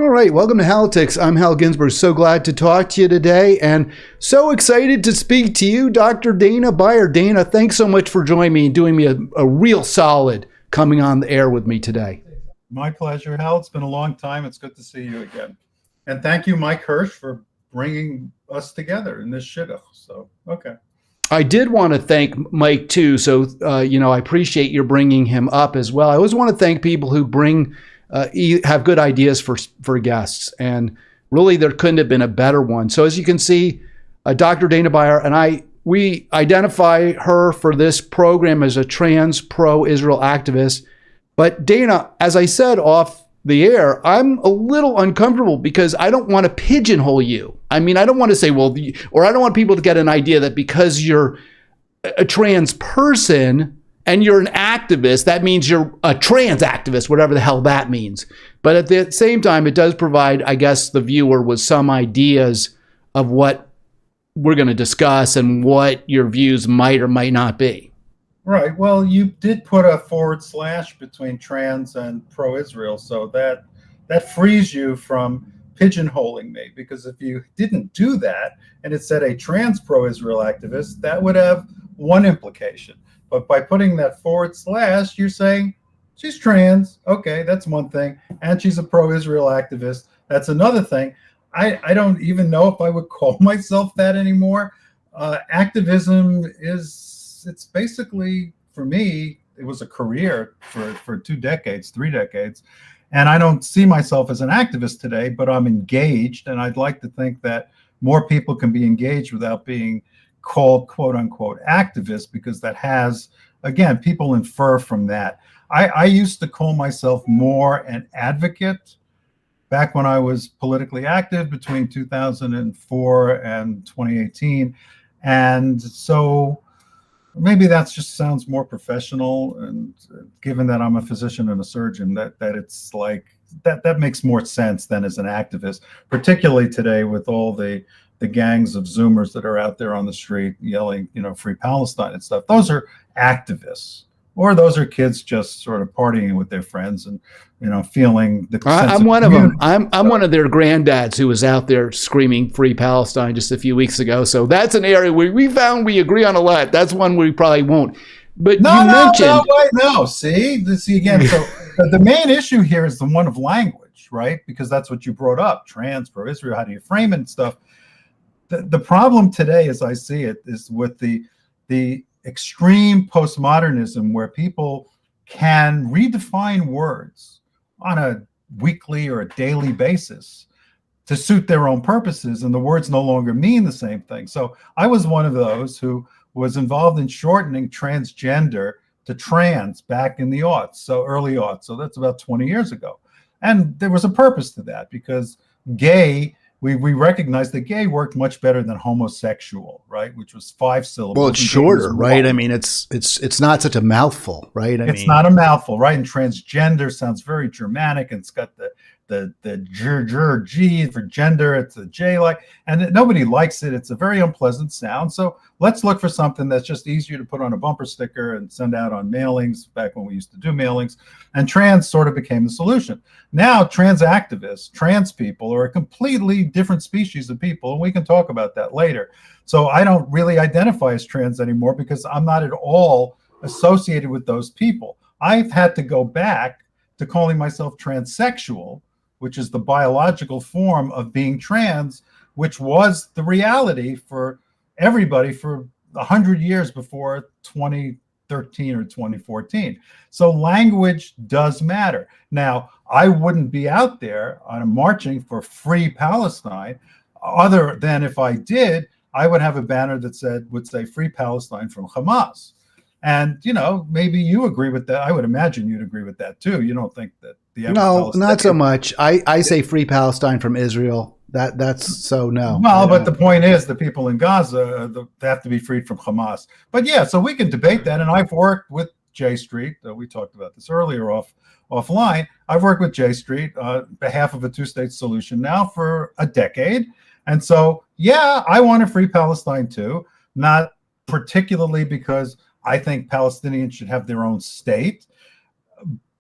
All right, welcome to Halitics. I'm Hal Ginsberg. So glad to talk to you today and so excited to speak to you, Dr. Dana Beyer. Dana, thanks so much for joining me and doing me a real solid coming on the air with me today. My pleasure, Hal. It's been a long time. It's good to see you again. And thank you, Mike Hirsch, for bringing us together in this shidduch. So, okay. I did want to thank Mike too. So, I appreciate your bringing him up as well. I always want to thank people who have good ideas for guests. And really, there couldn't have been a better one. So as you can see, Dr. Dana Beyer and we identify her for this program as a trans pro-Israel activist. But Dana, as I said off the air, I'm a little uncomfortable because I don't want to pigeonhole you. I mean, I don't want to say, or I don't want people to get an idea that because you're a trans person and you're an activist, that means you're a trans activist, whatever the hell that means. But at the same time, it does provide, I guess, the viewer with some ideas of what we're going to discuss and what your views might or might not be. Right. Well, you did put a / between trans and pro-Israel, so that frees you from pigeonholing me, because if you didn't do that and it said a trans pro-Israel activist, that would have one implication. But by putting that / you're saying she's trans. Okay, that's one thing. And she's a pro-Israel activist. That's another thing. I don't even know if I would call myself that anymore. Activism it's basically, for me, it was a career for 2 decades, 3 decades. And I don't see myself as an activist today, but I'm engaged. And I'd like to think that more people can be engaged without being called quote unquote activist, because that has, again, people infer from that. I used to call myself more an advocate back when I was politically active between 2004 and 2018. And so maybe that just sounds more professional. And given that I'm a physician and a surgeon, that it's like that makes more sense than as an activist, particularly today with all the gangs of Zoomers that are out there on the street yelling, free Palestine and stuff. Those are activists, or those are kids just sort of partying with their friends and, feeling the sense I'm one of them. I'm one of their granddads who was out there screaming free Palestine just a few weeks ago. So that's an area where we found we agree on a lot. That's one we probably won't. But No. See again. So the main issue here is the one of language, right? Because that's what you brought up: trans, pro-Israel. How do you frame it and stuff? The problem today, as I see it, is with the extreme postmodernism, where people can redefine words on a weekly or a daily basis to suit their own purposes, and the words no longer mean the same thing. So I was one of those who was involved in shortening transgender to trans back in the aughts, so early aughts. So that's about 20 years ago. And there was a purpose to that, because gay, we recognized that gay worked much better than homosexual, right? Which was 5 syllables. Well, it's shorter, right? I mean, it's not such a mouthful, right? It's not a mouthful, right? And transgender sounds very Germanic, and it's got the G for gender. It's a J and nobody likes it. It's a very unpleasant sound. So let's look for something that's just easier to put on a bumper sticker and send out on mailings, back when we used to do mailings. And trans sort of became the solution. Now, trans activists, trans people, are a completely different species of people, and we can talk about that later. So I don't really identify as trans anymore, because I'm not at all associated with those people. I've had to go back to calling myself transsexual, which is the biological form of being trans, which was the reality for everybody for 100 years before 2013 or 2014. So language does matter. Now, I wouldn't be out there on a marching for free Palestine, other than if I did, I would have a banner that would say free Palestine from Hamas. And, maybe you agree with that. I would imagine you'd agree with that too. You don't think that No, not so much. I say free Palestine from Israel. That's so no. Well, but the point is, the people in Gaza, they have to be freed from Hamas. But yeah, so we can debate that. And I've worked with J Street. We talked about this earlier offline. I've worked with J Street on behalf of a 2-state solution now for a decade. And so, yeah, I want a free Palestine too. Not particularly because I think Palestinians should have their own state,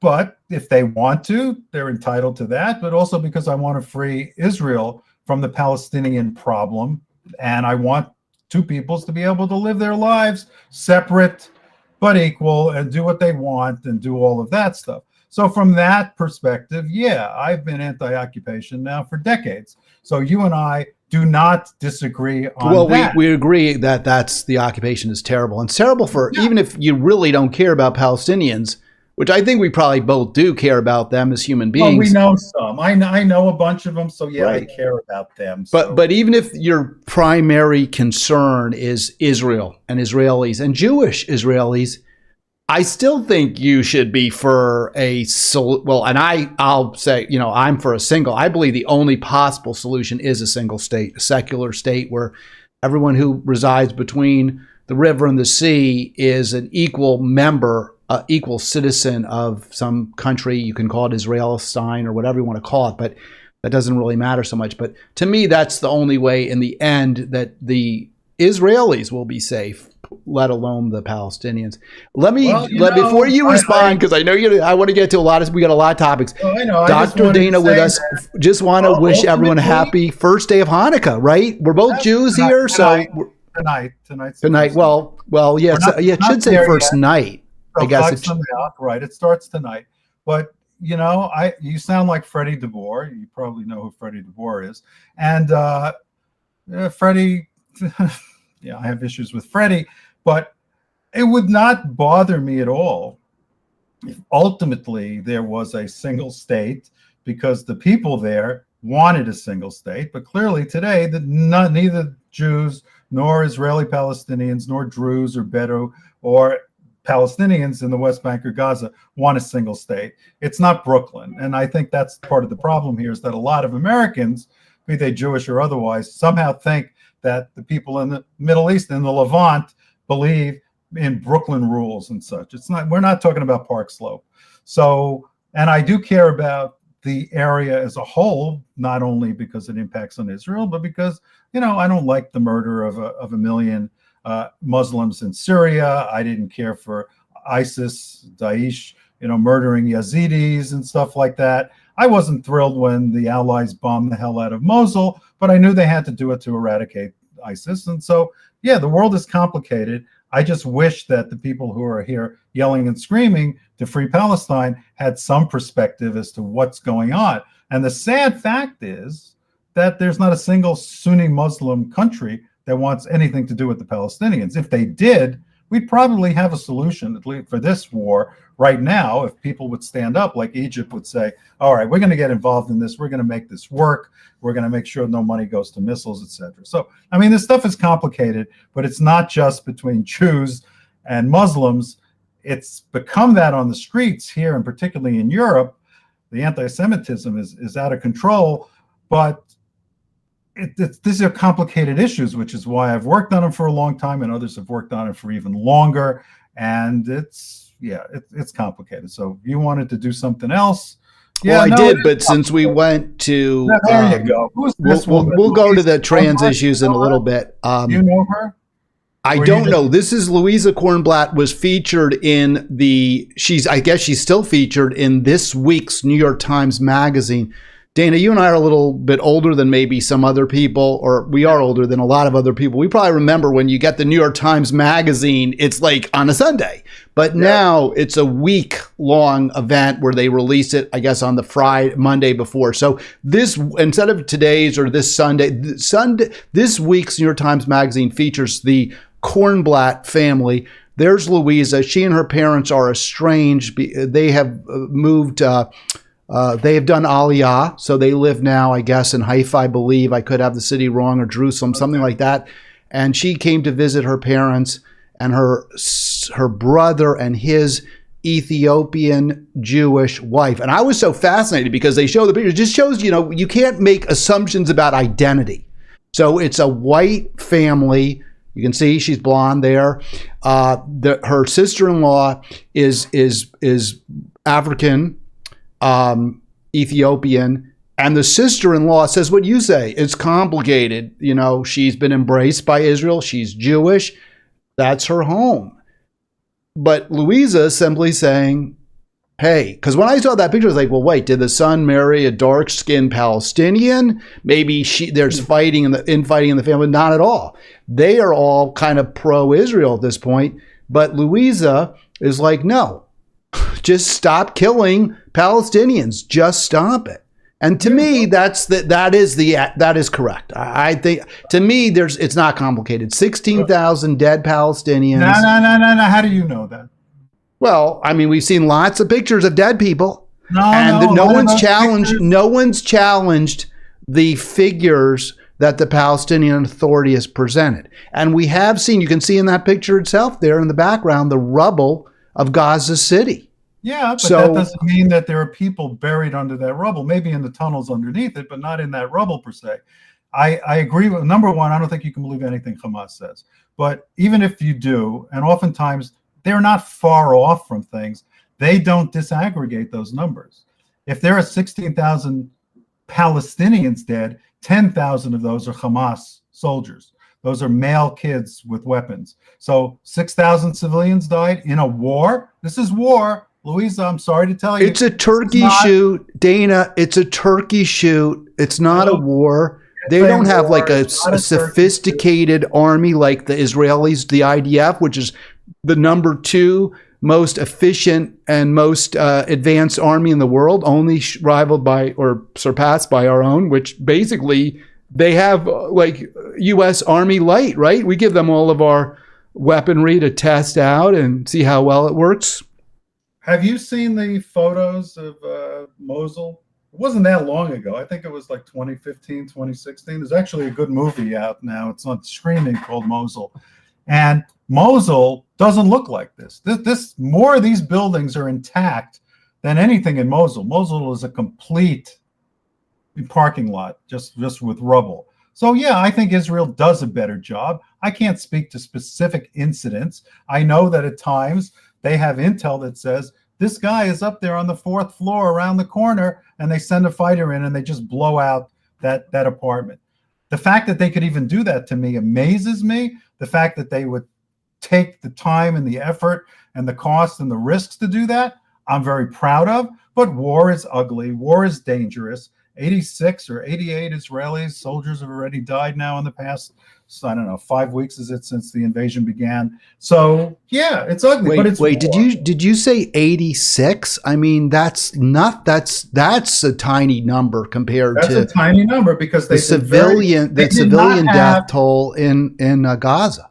But if they want to, they're entitled to that. But also because I want to free Israel from the Palestinian problem. And I want two peoples to be able to live their lives separate but equal and do what they want and do all of that stuff. So from that perspective, yeah, I've been anti-occupation now for decades. So you and I do not disagree on that. We agree that the occupation is terrible. And it's terrible for, even if you really don't care about Palestinians, which I think we probably both do care about them as human beings. Well, we know some. I know a bunch of them, so yeah, right. I care about them. But even if your primary concern is Israel and Israelis and Jewish Israelis, I still think you should be for I'll say, I'm for a single. I believe the only possible solution is a single state, a secular state where everyone who resides between the river and the sea is an equal member, equal citizen of some country. You can call it Israelistine or whatever you want to call it, but that doesn't really matter so much. But to me, that's the only way in the end that the Israelis will be safe, let alone the Palestinians. Before you respond, because I know I want to get to we got a lot of topics. I know. Dr. Dana with us. Just want to wish everyone a happy first day of Hanukkah, right? We're both Jews here, so tonight. Well, yeah, it should say first night. So I guess right. It starts tonight, but you sound like Freddie DeBoer. You probably know who Freddie DeBoer is, and Freddie. Yeah, I have issues with Freddie, but it would not bother me at all if ultimately there was a single state, because the people there wanted a single state. But clearly today, neither Jews nor Israeli Palestinians nor Druze or Bedou or Palestinians in the West Bank or Gaza want a single state. It's not Brooklyn. And I think that's part of the problem here, is that a lot of Americans, be they Jewish or otherwise, somehow think that the people in the Middle East and the Levant believe in Brooklyn rules and such. We're not talking about Park Slope. So, and I do care about the area as a whole, not only because it impacts on Israel, but because, I don't like the murder of a million Muslims in Syria. I didn't care for ISIS, Daesh, murdering Yazidis and stuff like that. I wasn't thrilled when the Allies bombed the hell out of Mosul, but I knew they had to do it to eradicate ISIS. And so, yeah, the world is complicated. I just wish that the people who are here yelling and screaming to free Palestine had some perspective as to what's going on. And the sad fact is that there's not a single Sunni Muslim country that wants anything to do with the Palestinians. If they did, we'd probably have a solution, at least for this war right now, if people would stand up, like Egypt would say, all right, we're going to get involved in this. We're going to make this work. We're going to make sure no money goes to missiles, etc. So, this stuff is complicated, but it's not just between Jews and Muslims. It's become that on the streets here, and particularly in Europe. The anti-Semitism is out of control, but these are complicated issues, which is why I've worked on them for a long time, and others have worked on it for even longer. And it's complicated. So if you wanted to do something else, I did. But since we went to, there you go. Who's this woman? We'll go to the trans issues in a little bit. You know her? I don't know. This is Louisa Kornblatt, was featured in I guess she's still featured in this week's New York Times Magazine. Dana, you and I are a little bit older than maybe some other people, or we are older than a lot of other people. We probably remember when you get the New York Times Magazine, it's like on a Sunday. But now it's a week-long event where they release it, I guess, on the Monday before. So this, instead of today's or this Sunday, this week's New York Times Magazine features the Kornblatt family. There's Louisa. She and her parents are estranged. They have moved... they have done Aliyah, so they live now, I guess, in Haifa, I believe. I could have the city wrong, or Jerusalem, something like that. And she came to visit her parents and her brother and his Ethiopian Jewish wife. And I was so fascinated because they show the picture. It just shows, you can't make assumptions about identity. So it's a white family. You can see she's blonde there. Her sister-in-law is African, Ethiopian, and the sister-in-law says what you say. It's complicated. She's been embraced by Israel. She's Jewish. That's her home. But Louisa is simply saying, hey, because when I saw that picture, I was like, well, wait, did the son marry a dark-skinned Palestinian? Maybe there's infighting in the family. Not at all. They are all kind of pro-Israel at this point. But Louisa is like, no, just stop killing Palestinians. Just stop it. And to me, that is correct. I think, to me, it's not complicated. 16,000 dead Palestinians. No. How do you know that? Well, I mean, we've seen lots of pictures of dead people, No one's challenged the figures that the Palestinian Authority has presented. And we have seen, you can see in that picture itself there in the background, the rubble of Gaza City. Yeah, but that doesn't mean that there are people buried under that rubble, maybe in the tunnels underneath it, but not in that rubble per se. I agree with, number one, I don't think you can believe anything Hamas says. But even if you do, and oftentimes they're not far off from things, they don't disaggregate those numbers. If there are 16,000 Palestinians dead, 10,000 of those are Hamas soldiers. Those are male kids with weapons. So 6,000 civilians died in a war. This is war. Louisa, I'm sorry to tell you. It's a turkey shoot, Dana. It's a turkey shoot. It's not a war. They don't have like a sophisticated army like the Israelis, the IDF, which is the number 2 most efficient and most advanced army in the world, only rivaled by or surpassed by our own, which basically they have like U.S. Army light, right? We give them all of our weaponry to test out and see how well it works. Have you seen the photos of Mosul? It wasn't that long ago. I think it was like 2015, 2016. There's actually a good movie out now. It's on streaming called Mosul. And Mosul doesn't look like this. More of these buildings are intact than anything in Mosul. Mosul is a complete parking lot, just with rubble. So yeah, I think Israel does a better job. I can't speak to specific incidents. I know that at times they have intel that says this guy is up there on the 4th floor around the corner, and they send a fighter in and they just blow out that apartment. The fact that they could even do that, to me, amazes me. The fact that they would take the time and the effort and the cost and the risks to do that, I'm very proud of. But war is ugly. War is dangerous. 86 or 88 Israeli soldiers have already died now in the past, I don't know, 5 weeks is it since the invasion began. So yeah, it's ugly. But it's war. Did you say 86? I mean, that's a tiny number compared to a tiny number because the civilian death toll in Gaza.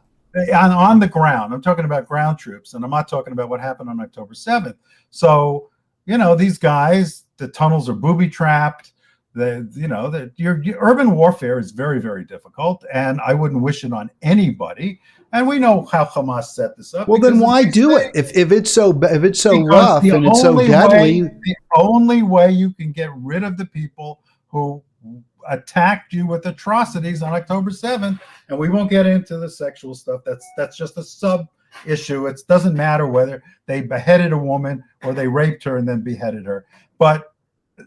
On the ground. I'm talking about ground troops, and I'm not talking about what happened on October 7th. So, these guys, the tunnels are booby trapped. Your urban warfare is very, very difficult, and I wouldn't wish it on anybody. And we know how Hamas set this up. Well, then why do it if it's so rough and it's so deadly? The only way you can get rid of the people who attacked you with atrocities on October 7th, and we won't get into the sexual stuff. That's just a sub issue. It doesn't matter whether they beheaded a woman or they raped her and then beheaded her. But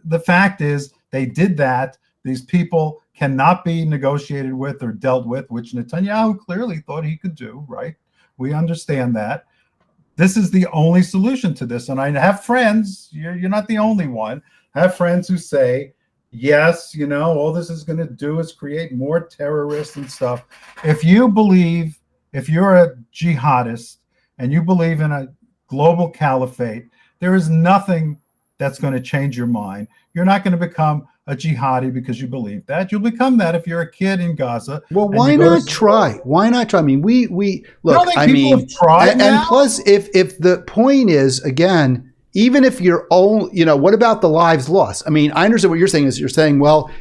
the fact is, they did that. These people cannot be negotiated with or dealt with, which Netanyahu clearly thought he could do, right? We understand that. This is the only solution to this. And I have friends, you're not the only one, I have friends who say, yes, all this is going to do is create more terrorists and stuff. If you're a jihadist and you believe in a global caliphate, there is nothing that's going to change your mind. You're not going to become a jihadi because you believe that. You'll become that if you're a kid in Gaza. Well, why not try? Why not try? I mean, we look. Have tried and plus, if the point is, again, even if you're own, what about the lives lost? I mean, I understand what you're saying. Is you're saying, well,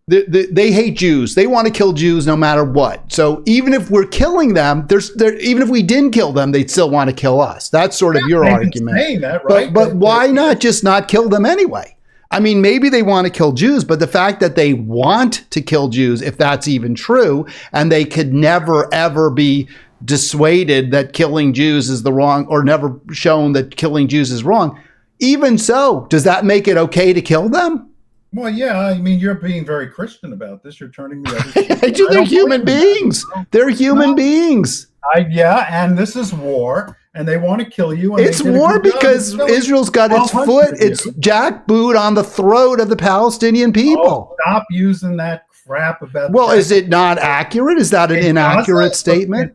they hate Jews. They want to kill Jews no matter what. So even if we're killing them, even if we didn't kill them, they'd still want to kill us. That's sort of your argument. Saying that, right? But why not just not kill them anyway? I mean, maybe they want to kill Jews, but the fact that they want to kill Jews, if that's even true, and they could never, ever be dissuaded that killing Jews is the wrong, or never shown that killing Jews is wrong, even so, does that make it okay to kill them? Well, yeah, I mean, you're being very Christian about this. You're turning the other They're human beings. They're human beings. Yeah, and this is war. and they want to kill you. And It's war because Israel's got its foot, its jackboot on the throat of the Palestinian people. Oh, stop using that crap about. Well, is it not accurate? Is that an inaccurate statement?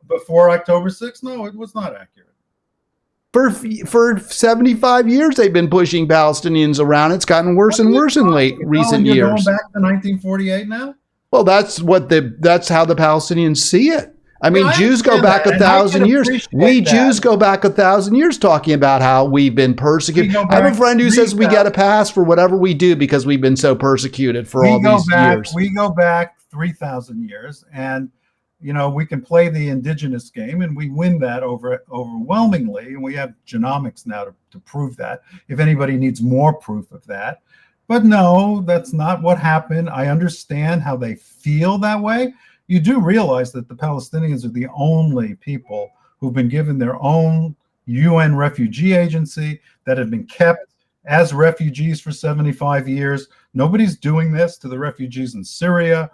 Before October 6th? No, it was not accurate. For 75 years, they've been pushing Palestinians around. It's gotten worse and worse in recent years. You're going back to 1948 now? Well, that's how the Palestinians see it. I mean, Jews go back 1,000 years. We Jews go back 1,000 years talking about how we've been persecuted. I have a friend who says we get a pass for whatever we do because we've been so persecuted for all these years. We go back 3,000 years, and we can play the indigenous game, and we win that overwhelmingly. And we have genomics now to prove that, if anybody needs more proof of that. But no, that's not what happened. I understand how they feel that way. You do realize that the Palestinians are the only people who've been given their own UN refugee agency, that have been kept as refugees for 75 years. Nobody's doing this to the refugees in Syria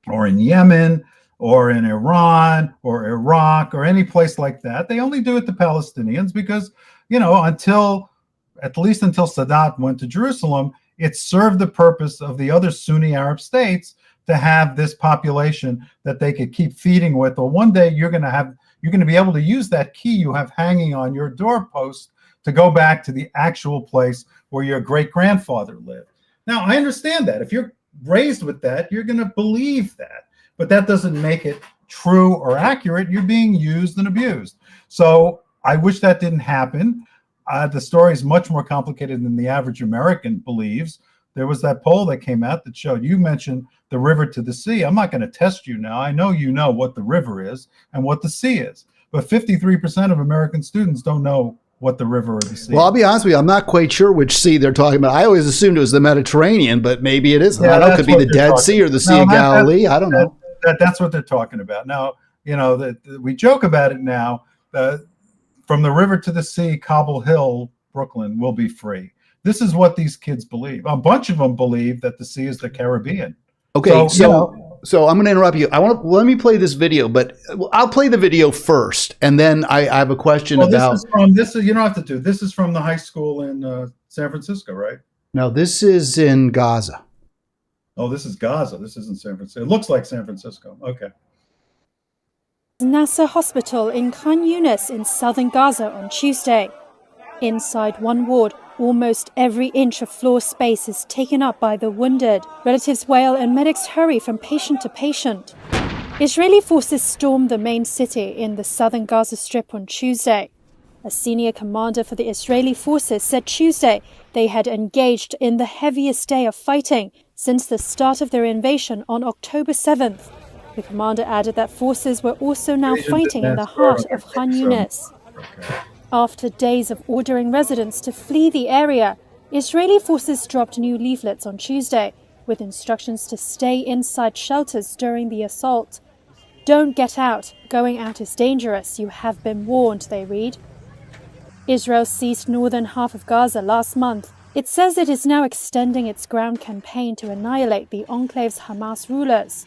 or in Yemen or in Iran or Iraq or any place like that. They only do it to Palestinians because, at least until Sadat went to Jerusalem, it served the purpose of the other Sunni Arab states to have this population that they could keep feeding with. Or one day you're going to be able to use that key you have hanging on your doorpost to go back to the actual place where your great-grandfather lived. Now, I understand that. If you're raised with that, you're going to believe that. But that doesn't make it true or accurate. You're being used and abused. So I wish that didn't happen. The story is much more complicated than the average American believes. There was that poll that came out that showed, you mentioned the river to the sea. I'm not going to test you now. I know you know what the river is and what the sea is. But 53% of American students don't know what the river or the sea is. Well, I'll be honest with you. I'm not quite sure which sea they're talking about. I always assumed it was the Mediterranean, but maybe it isn't. I don't know. It could be the Dead Sea or the Sea of Galilee. I don't know. That's what they're talking about. Now, we joke about it now. From the river to the sea, Cobble Hill, Brooklyn will be free. This is what these kids believe. A bunch of them believe that the sea is the Caribbean. Okay, so I'm going to interrupt you. Let me play this video, but I'll play the video first, and then I have a question about. This is you don't have to do. This is from the high school in San Francisco, right? No, this is in Gaza. Oh, this is Gaza. This isn't San Francisco. It looks like San Francisco. Okay. Nasser Hospital in Khan Yunis in southern Gaza on Tuesday. Inside one ward, almost every inch of floor space is taken up by the wounded. Relatives wail and medics hurry from patient to patient. Israeli forces stormed the main city in the southern Gaza Strip on Tuesday. A senior commander for the Israeli forces said Tuesday they had engaged in the heaviest day of fighting since the start of their invasion on October 7th. The commander added that forces were also now fighting in the heart of Khan Yunis. After days of ordering residents to flee the area, Israeli forces dropped new leaflets on Tuesday with instructions to stay inside shelters during the assault. Don't get out. Going out is dangerous. You have been warned, they read. Israel seized northern half of Gaza last month. It says it is now extending its ground campaign to annihilate the enclave's Hamas rulers.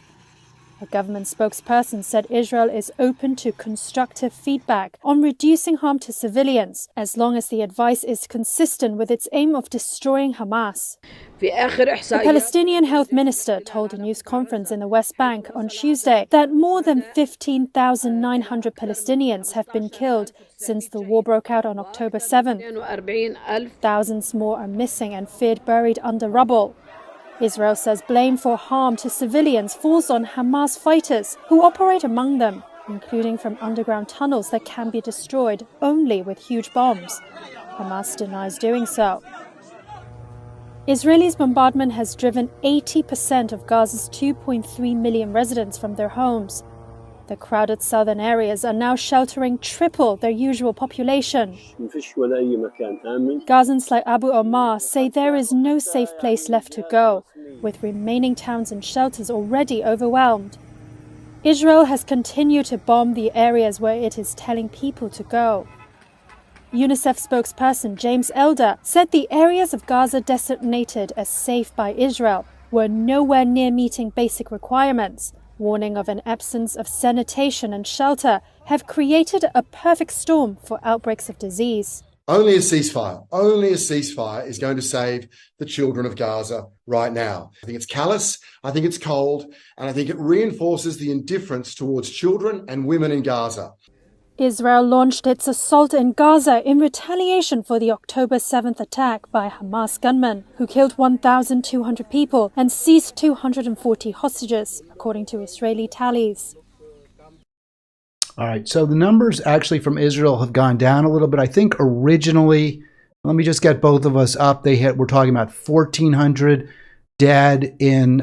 A government spokesperson said Israel is open to constructive feedback on reducing harm to civilians, as long as the advice is consistent with its aim of destroying Hamas. The Palestinian health minister told a news conference in the West Bank on Tuesday that more than 15,900 Palestinians have been killed since the war broke out on October 7th. Thousands more are missing and feared buried under rubble. Israel says blame for harm to civilians falls on Hamas fighters who operate among them, including from underground tunnels that can be destroyed only with huge bombs. Hamas denies doing so. Israel's bombardment has driven 80% of Gaza's 2.3 million residents from their homes. The crowded southern areas are now sheltering triple their usual population. Gazans like Abu Omar say there is no safe place left to go, with remaining towns and shelters already overwhelmed. Israel has continued to bomb the areas where it is telling people to go. UNICEF spokesperson James Elder said the areas of Gaza designated as safe by Israel were nowhere near meeting basic requirements, warning of an absence of sanitation and shelter have created a perfect storm for outbreaks of disease. Only a ceasefire is going to save the children of Gaza right now. I think it's callous, I think it's cold, and I think it reinforces the indifference towards children and women in Gaza. Israel launched its assault in Gaza in retaliation for the October 7th attack by Hamas gunmen, who killed 1,200 people and seized 240 hostages, according to Israeli tallies. All right, so the numbers actually from Israel have gone down a little bit. I think originally, let me just get both of us up. We're talking about 1,400 dead in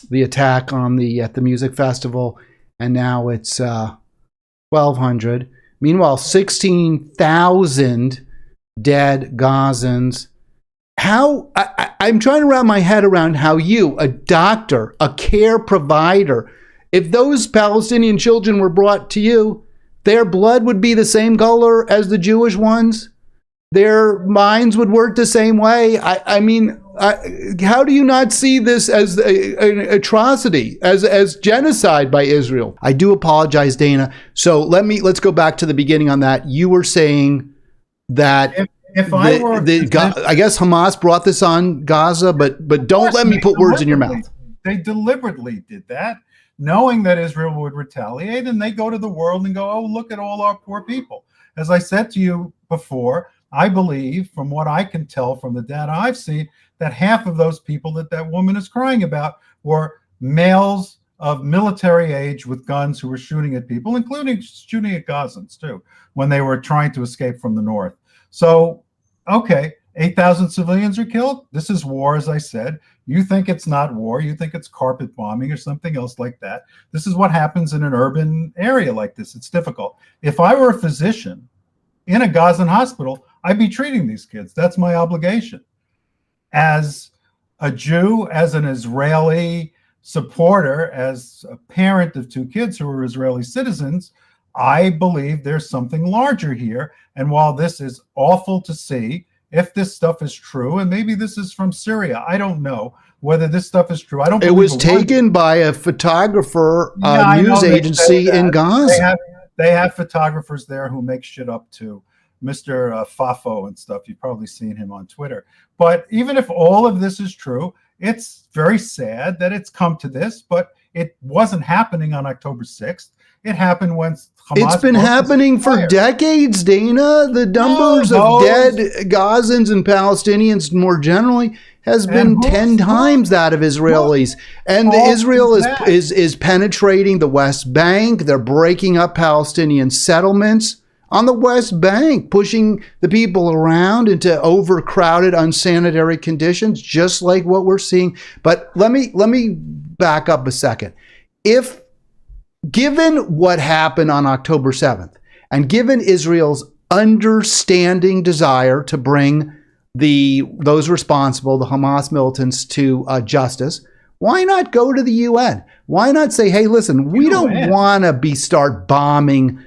the attack on at the music festival, and now it's 1,200. Meanwhile, 16,000 dead Gazans. I'm trying to wrap my head around how you, a doctor, a care provider, if those Palestinian children were brought to you, their blood would be the same color as the Jewish ones. Their minds would work the same way. I mean, how do you not see this as an atrocity, as genocide by Israel? I do apologize, Dana. So let's go back to the beginning on that. You were saying that I guess Hamas brought this on Gaza, but don't let me put words in your mouth. They deliberately did that, knowing that Israel would retaliate, and they go to the world and go, oh, look at all our poor people. As I said to you before, I believe, from what I can tell from the data I've seen, that half of those people that woman is crying about were males of military age with guns who were shooting at people, including shooting at Gazans too, when they were trying to escape from the north. So, okay, 8,000 civilians are killed. This is war, as I said. You think it's not war. You think it's carpet bombing or something else like that. This is what happens in an urban area like this. It's difficult. If I were a physician in a Gazan hospital, I'd be treating these kids. That's my obligation. As a Jew, as an Israeli supporter, as a parent of two kids who are Israeli citizens, I believe there's something larger here. And while this is awful to see, if this stuff is true, and maybe this is from Syria, I don't know whether this stuff is true. I don't. It was taken by a photographer, news agency in Gaza. They have photographers there who make shit up too. Mr. Fafo and stuff. You've probably seen him on Twitter. But even if all of this is true, it's very sad that it's come to this, but it wasn't happening on October 6th. It happened when Hamas. It's been happening for decades, Dana. The numbers of dead Gazans and Palestinians more generally has been 10 times that of Israelis. And Israel is penetrating the West Bank. They're breaking up Palestinian settlements on the West Bank, pushing the people around into overcrowded, unsanitary conditions, just like what we're seeing. But let me back up a second. Given what happened on October 7th, and given Israel's understanding desire to bring those responsible, the Hamas militants, to justice, why not go to the UN? Why not say, hey, listen, we don't want to start bombing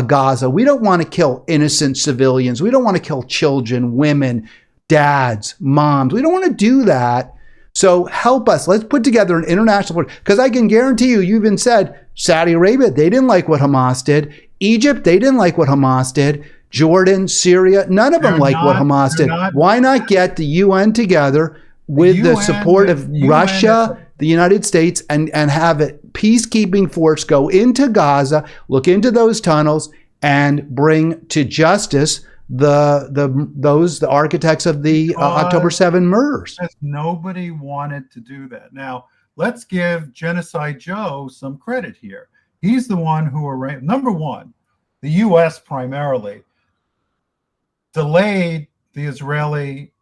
Gaza. We don't want to kill innocent civilians. We don't want to kill children, women, dads, moms. We don't want to do that. So help us. Let's put together an international, because I can guarantee you, you even said Saudi Arabia, they didn't like what Hamas did. Egypt, they didn't like what Hamas did. Jordan, Syria, none of them like what Hamas did. Why not get the UN together with the support of Russia, the United States, and have a peacekeeping force go into Gaza, look into those tunnels, and bring to justice the architects of the October 7 murders. Nobody wanted to do that. Now, let's give Genocide Joe some credit here. He's the one who arranged. Number one, the U.S. primarily delayed the Israeli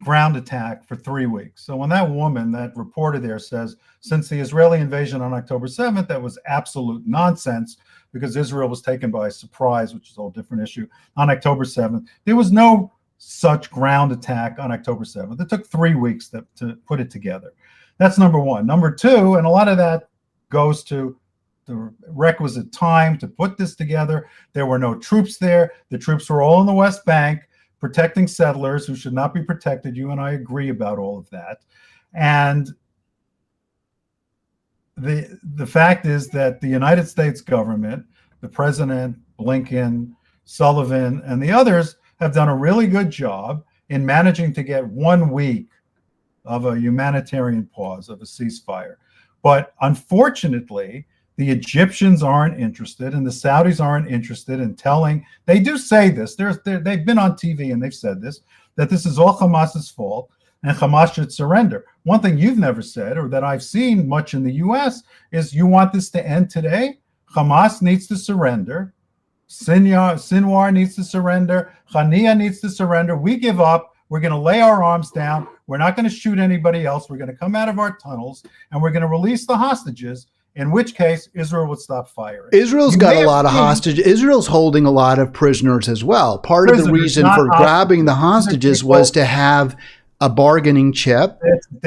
ground attack for 3 weeks. So when that woman, that reporter there, says, since the Israeli invasion on October 7th, that was absolute nonsense, because Israel was taken by surprise, which is a whole different issue, on October 7th. There was no such ground attack on October 7th. It took 3 weeks to put it together. That's number one. Number two, and a lot of that goes to the requisite time to put this together. There were no troops there. The troops were all in the West Bank, protecting settlers who should not be protected. You and I agree about all of that. And the fact is that the United States government, the president, Blinken, Sullivan, and the others have done a really good job in managing to get 1 week of a humanitarian pause, of a ceasefire. But unfortunately, the Egyptians aren't interested and the Saudis aren't interested in telling. They do say this. They've been on TV and they've said this, that this is all Hamas's fault and Hamas should surrender. One thing you've never said, or that I've seen much in the U.S., is you want this to end today. Hamas needs to surrender. Sinwar needs to surrender. Hania needs to surrender. We give up. We're going to lay our arms down. We're not going to shoot anybody else. We're going to come out of our tunnels and we're going to release the hostages, in which case Israel would stop firing. Israel's got a lot of hostages. Israel's holding a lot of prisoners as well. Part of the reason for grabbing the hostages was to have a bargaining chip.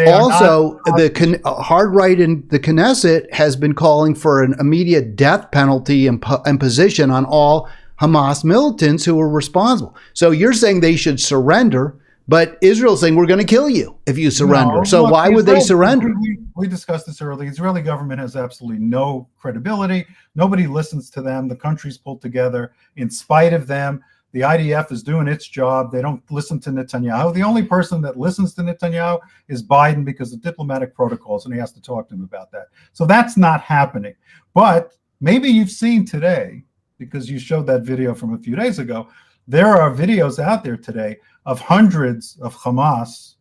Also, the hard right in the Knesset has been calling for an immediate death penalty imposition on all Hamas militants who are responsible. So you're saying they should surrender, but Israel's saying we're going to kill you if you surrender. No, so look, why would they surrender? We discussed this earlier. The Israeli government has absolutely no credibility. Nobody listens to them. The country's pulled together in spite of them. The IDF is doing its job. They don't listen to Netanyahu. The only person that listens to Netanyahu is Biden because of diplomatic protocols, and he has to talk to him about that. So that's not happening. But maybe you've seen today, because you showed that video from a few days ago, there are videos out there today of hundreds of Hamas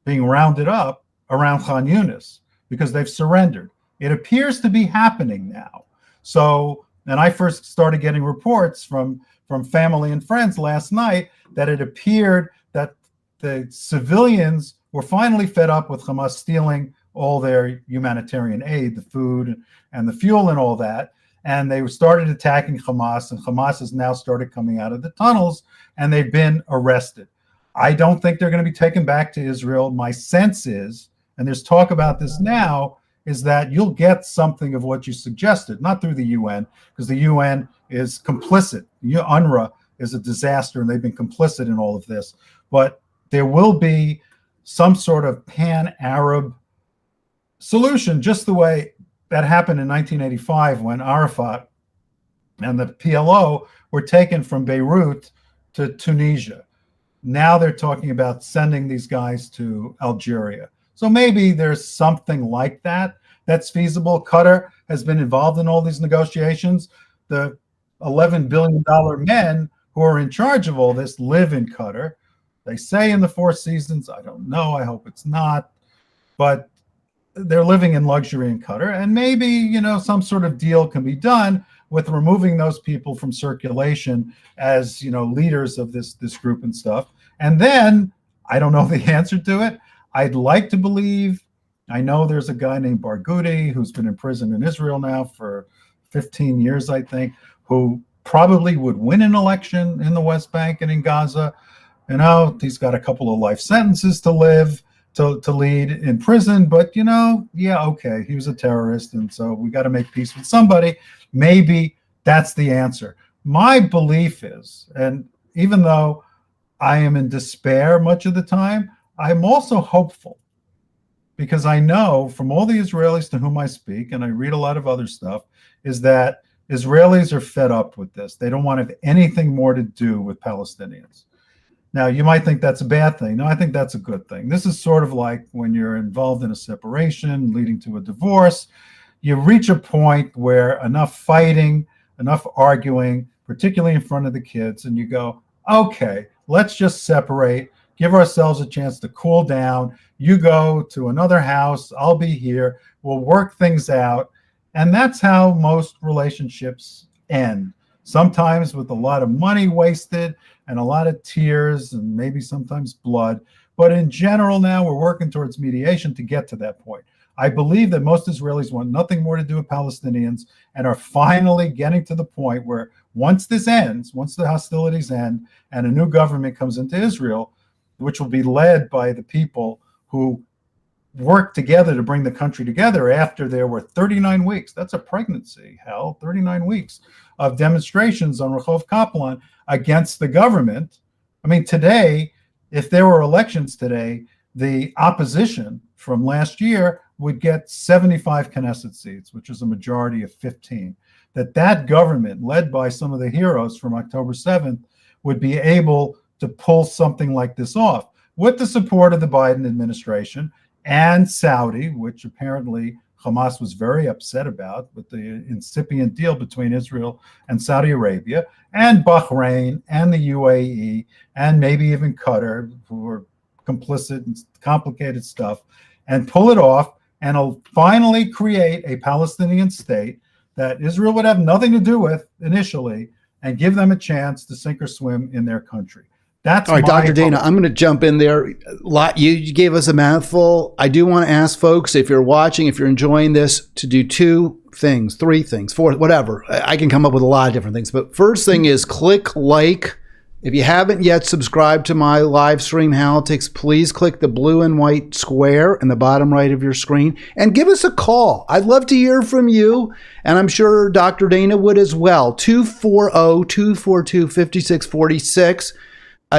being rounded up around Khan Yunis because they've surrendered. It appears to be happening now. So, and I first started getting reports from family and friends last night that it appeared that the civilians were finally fed up with Hamas stealing all their humanitarian aid, the food and the fuel and all that. And they started attacking Hamas, and Hamas has now started coming out of the tunnels, and they've been arrested. I don't think they're going to be taken back to Israel. My sense is, and there's talk about this now, is that you'll get something of what you suggested, not through the UN, because the UN is complicit. UNRWA is a disaster, and they've been complicit in all of this. But there will be some sort of pan-Arab solution, just the way that happened in 1985 when Arafat and the PLO were taken from Beirut to Tunisia. Now they're talking about sending these guys to Algeria. So maybe there's something like that that's feasible. Qatar has been involved in all these negotiations. The $11 billion men who are in charge of all this live in Qatar. They say in the Four Seasons, I don't know, I hope it's not, but they're living in luxury in Qatar. And maybe, you know, some sort of deal can be done with removing those people from circulation as, you know, leaders of this group and stuff. And then, I don't know the answer to it. I'd like to believe, I know there's a guy named Barghouti who's been in prison in Israel now for 15 years, I think, who probably would win an election in the West Bank and in Gaza. You know, he's got a couple of life sentences to live, to lead in prison, but, you know, yeah, okay, he was a terrorist, and so we got to make peace with somebody. Maybe that's the answer. My belief is, and even though I am in despair much of the time, I'm also hopeful, because I know from all the Israelis to whom I speak, and I read a lot of other stuff, is that Israelis are fed up with this. They don't want to have anything more to do with Palestinians. Now, you might think that's a bad thing. No, I think that's a good thing. This is sort of like when you're involved in a separation leading to a divorce. You reach a point where enough fighting, enough arguing, particularly in front of the kids, and you go, okay, let's just separate, give ourselves a chance to cool down. You go to another house, I'll be here, we'll work things out. And that's how most relationships end. Sometimes with a lot of money wasted and a lot of tears and maybe sometimes blood. But in general now, we're working towards mediation to get to that point. I believe that most Israelis want nothing more to do with Palestinians and are finally getting to the point where once this ends, once the hostilities end and a new government comes into Israel, which will be led by the people who worked together to bring the country together after there were 39 weeks. That's a pregnancy, hell, 39 weeks of demonstrations on Rehov Kaplan against the government. I mean, today, if there were elections today, the opposition from last year would get 75 Knesset seats, which is a majority of 15. that government, led by some of the heroes from October 7th, would be able to pull something like this off with the support of the Biden administration and Saudi, which apparently Hamas was very upset about with the incipient deal between Israel and Saudi Arabia, and Bahrain and the UAE, and maybe even Qatar, who were complicit in complicated stuff, and pull it off and finally create a Palestinian state that Israel would have nothing to do with initially, and give them a chance to sink or swim in their country. That's all right, Dr. Dana, I'm going to jump in there. You gave us a mouthful. I do want to ask folks, if you're watching, if you're enjoying this, to do 2 things, 3 things, 4, whatever. I can come up with a lot of different things. But first thing is click like. If you haven't yet subscribed to my live stream, Halitics, please click the blue and white square in the bottom right of your screen and give us a call. I'd love to hear from you, and I'm sure Dr. Dana would as well. 240-242-5646.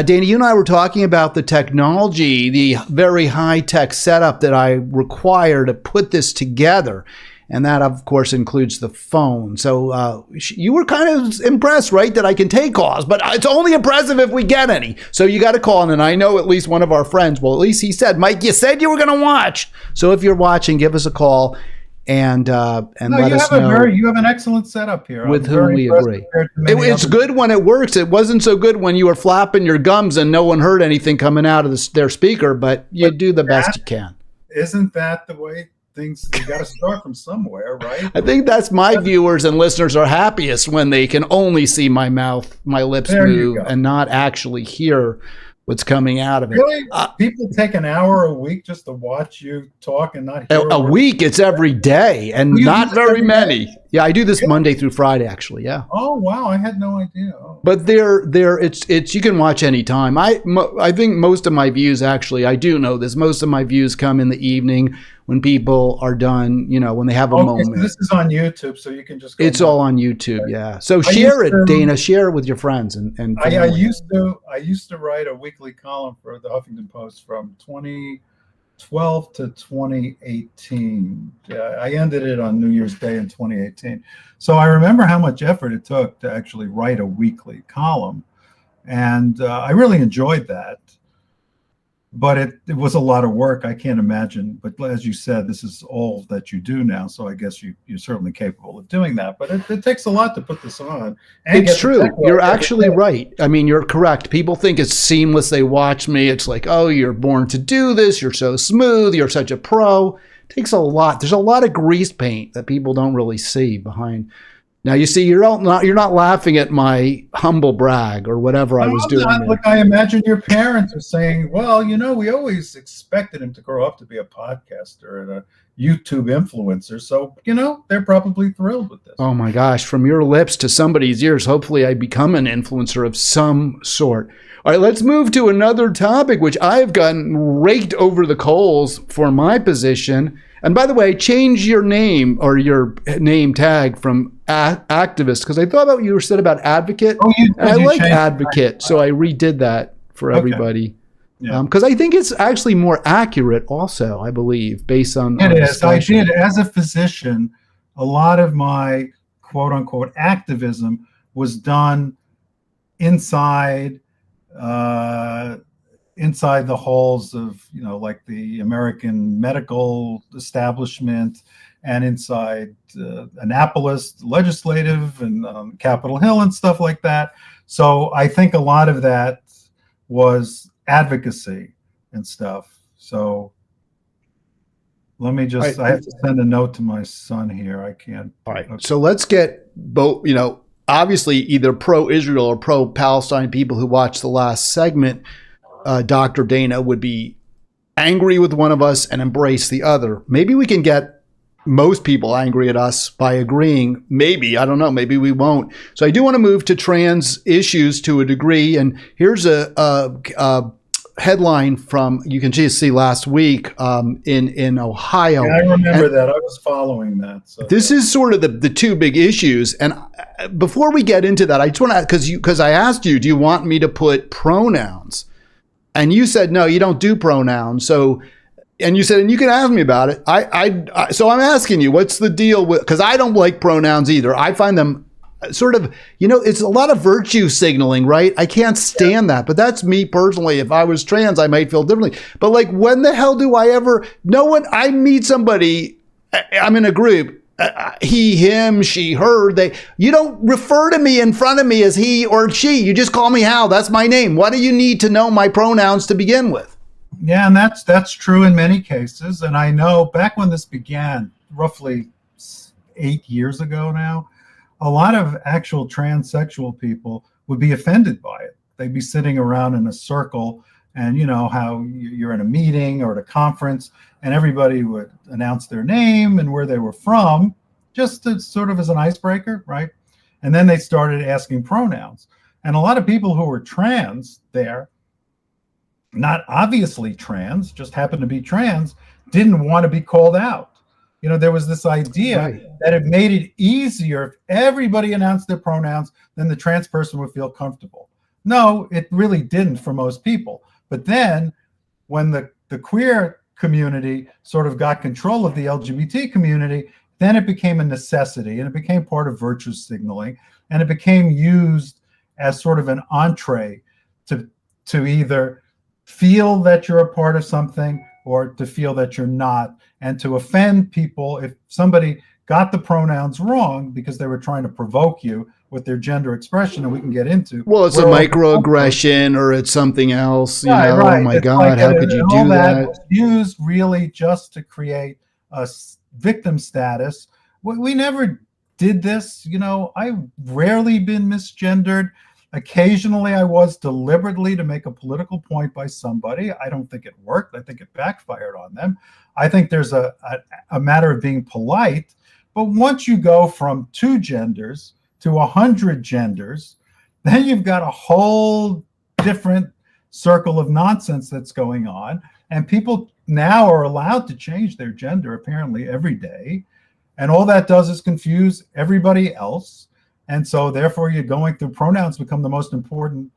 Dana, you and I were talking about the technology, the very high-tech setup that I require to put this together. And that, of course, includes the phone. So you were kind of impressed, right, that I can take calls. But it's only impressive if we get any. So you got to call in. And I know at least one of our friends, well, at least he said, Mike, you said you were going to watch. So if you're watching, give us a call and let us know. You have an excellent setup here. With whom we agree. It's good when it works. It wasn't so good when you were flapping your gums and no one heard anything coming out of their speaker, but you do the best you can. Isn't that the way things, you got to start from somewhere, right? I think that's my viewers and listeners are happiest when they can only see my mouth, my lips move, and not actually hear what's coming out of it. Really? People take an hour a week just to watch you talk and not hear a week. It's every day, and not very many. Yeah, I do this Monday through Friday, actually. Yeah. Oh wow, I had no idea. Oh. But it's you can watch anytime. I think most of my views, actually, I do know this. Most of my views come in the evening when people are done. You know, when they have a moment. So this is on YouTube, so you can just. It's all on YouTube. Yeah. So share it, Dana. Share it with your friends and. I used to write a weekly column for the Huffington Post from 2012 to 2018. I ended it on New Year's Day in 2018. So I remember how much effort it took to actually write a weekly column. And I really enjoyed that. But it was a lot of work. I can't imagine. But as you said, this is all that you do now. So I guess you're certainly capable of doing that. But it takes a lot to put this on. It's true. You're actually right. I mean, you're correct. People think it's seamless. They watch me. It's like, oh, you're born to do this. You're so smooth. You're such a pro. It takes a lot. There's a lot of grease paint that people don't really see behind. Now, you see, you're not laughing at my humble brag or whatever I was doing. Look, I imagine your parents are saying, well, you know, we always expected him to grow up to be a podcaster and a YouTube influencer. So, you know, they're probably thrilled with this. Oh, my gosh. From your lips to somebody's ears, hopefully I become an influencer of some sort. All right, let's move to another topic, which I've gotten raked over the coals for my position. And by the way, change your name or your name tag from activist, because I thought about what you said about advocate. Oh, and I like advocate, so I redid that for everybody. Because I think it's actually more accurate also, I believe, based on it is. Discussion. I did, as a physician, a lot of my quote-unquote activism was done inside the halls of, you know, like the American medical establishment and inside Annapolis Legislative and Capitol Hill and stuff like that. So I think a lot of that was advocacy and stuff. So let me just, I have to send a note to my son here. I can't. All right. Okay. So let's get both, you know, obviously either pro-Israel or pro-Palestine people who watched the last segment. Dr. Dana would be angry with one of us and embrace the other. Maybe we can get most people angry at us by agreeing. Maybe, I don't know, maybe we won't. So I do want to move to trans issues to a degree. And here's a headline from, you can just see last week in Ohio. Yeah, I remember that. I was following that. So. This is sort of the two big issues. And before we get into that, I just want to, because I asked you, do you want me to put pronouns? And you said, no, you don't do pronouns. So And you said, and you can ask me about it. So I'm asking you, what's the deal with, because I don't like pronouns either. I find them sort of, it's a lot of virtue signaling, right? I can't stand that, but that's me personally. If I was trans, I might feel differently. But like, when the hell do I ever, I meet somebody, I'm in a group, he, him, she, her, you don't refer to me in front of me as he or she. You just call me Hal. That's my name. Why do you need to know my pronouns to begin with? Yeah, and that's true in many cases. And I know back when this began, roughly 8 years ago now, a lot of actual transsexual people would be offended by it. They'd be sitting around in a circle, and you know how you're in a meeting or at a conference, and everybody would announce their name and where they were from, just to, sort of as an icebreaker, right? And then they started asking pronouns. And a lot of people who were trans there, not obviously trans, just happened to be trans, didn't want to be called out. There was this idea that it made it easier if everybody announced their pronouns, then the trans person would feel comfortable. No, it really didn't for most people. But then when the queer community sort of got control of the LGBT community, then it became a necessity, and it became part of virtue signaling, and it became used as sort of an entree to either feel that you're a part of something or to feel that you're not, and to offend people if somebody got the pronouns wrong because they were trying to provoke you with their gender expression, and we can get into. Well, it's a microaggression or it's something else. Right. Oh my God, how could you do that? Was used really just to create a victim status. We never did this. I've rarely been misgendered. Occasionally, I was deliberately to make a political point by somebody. I don't think it worked. I think it backfired on them. I think there's a matter of being polite. But once you go from 2 genders to 100 genders, then you've got a whole different circle of nonsense that's going on. And people now are allowed to change their gender apparently every day. And all that does is confuse everybody else. And so therefore you're going through, pronouns become the most important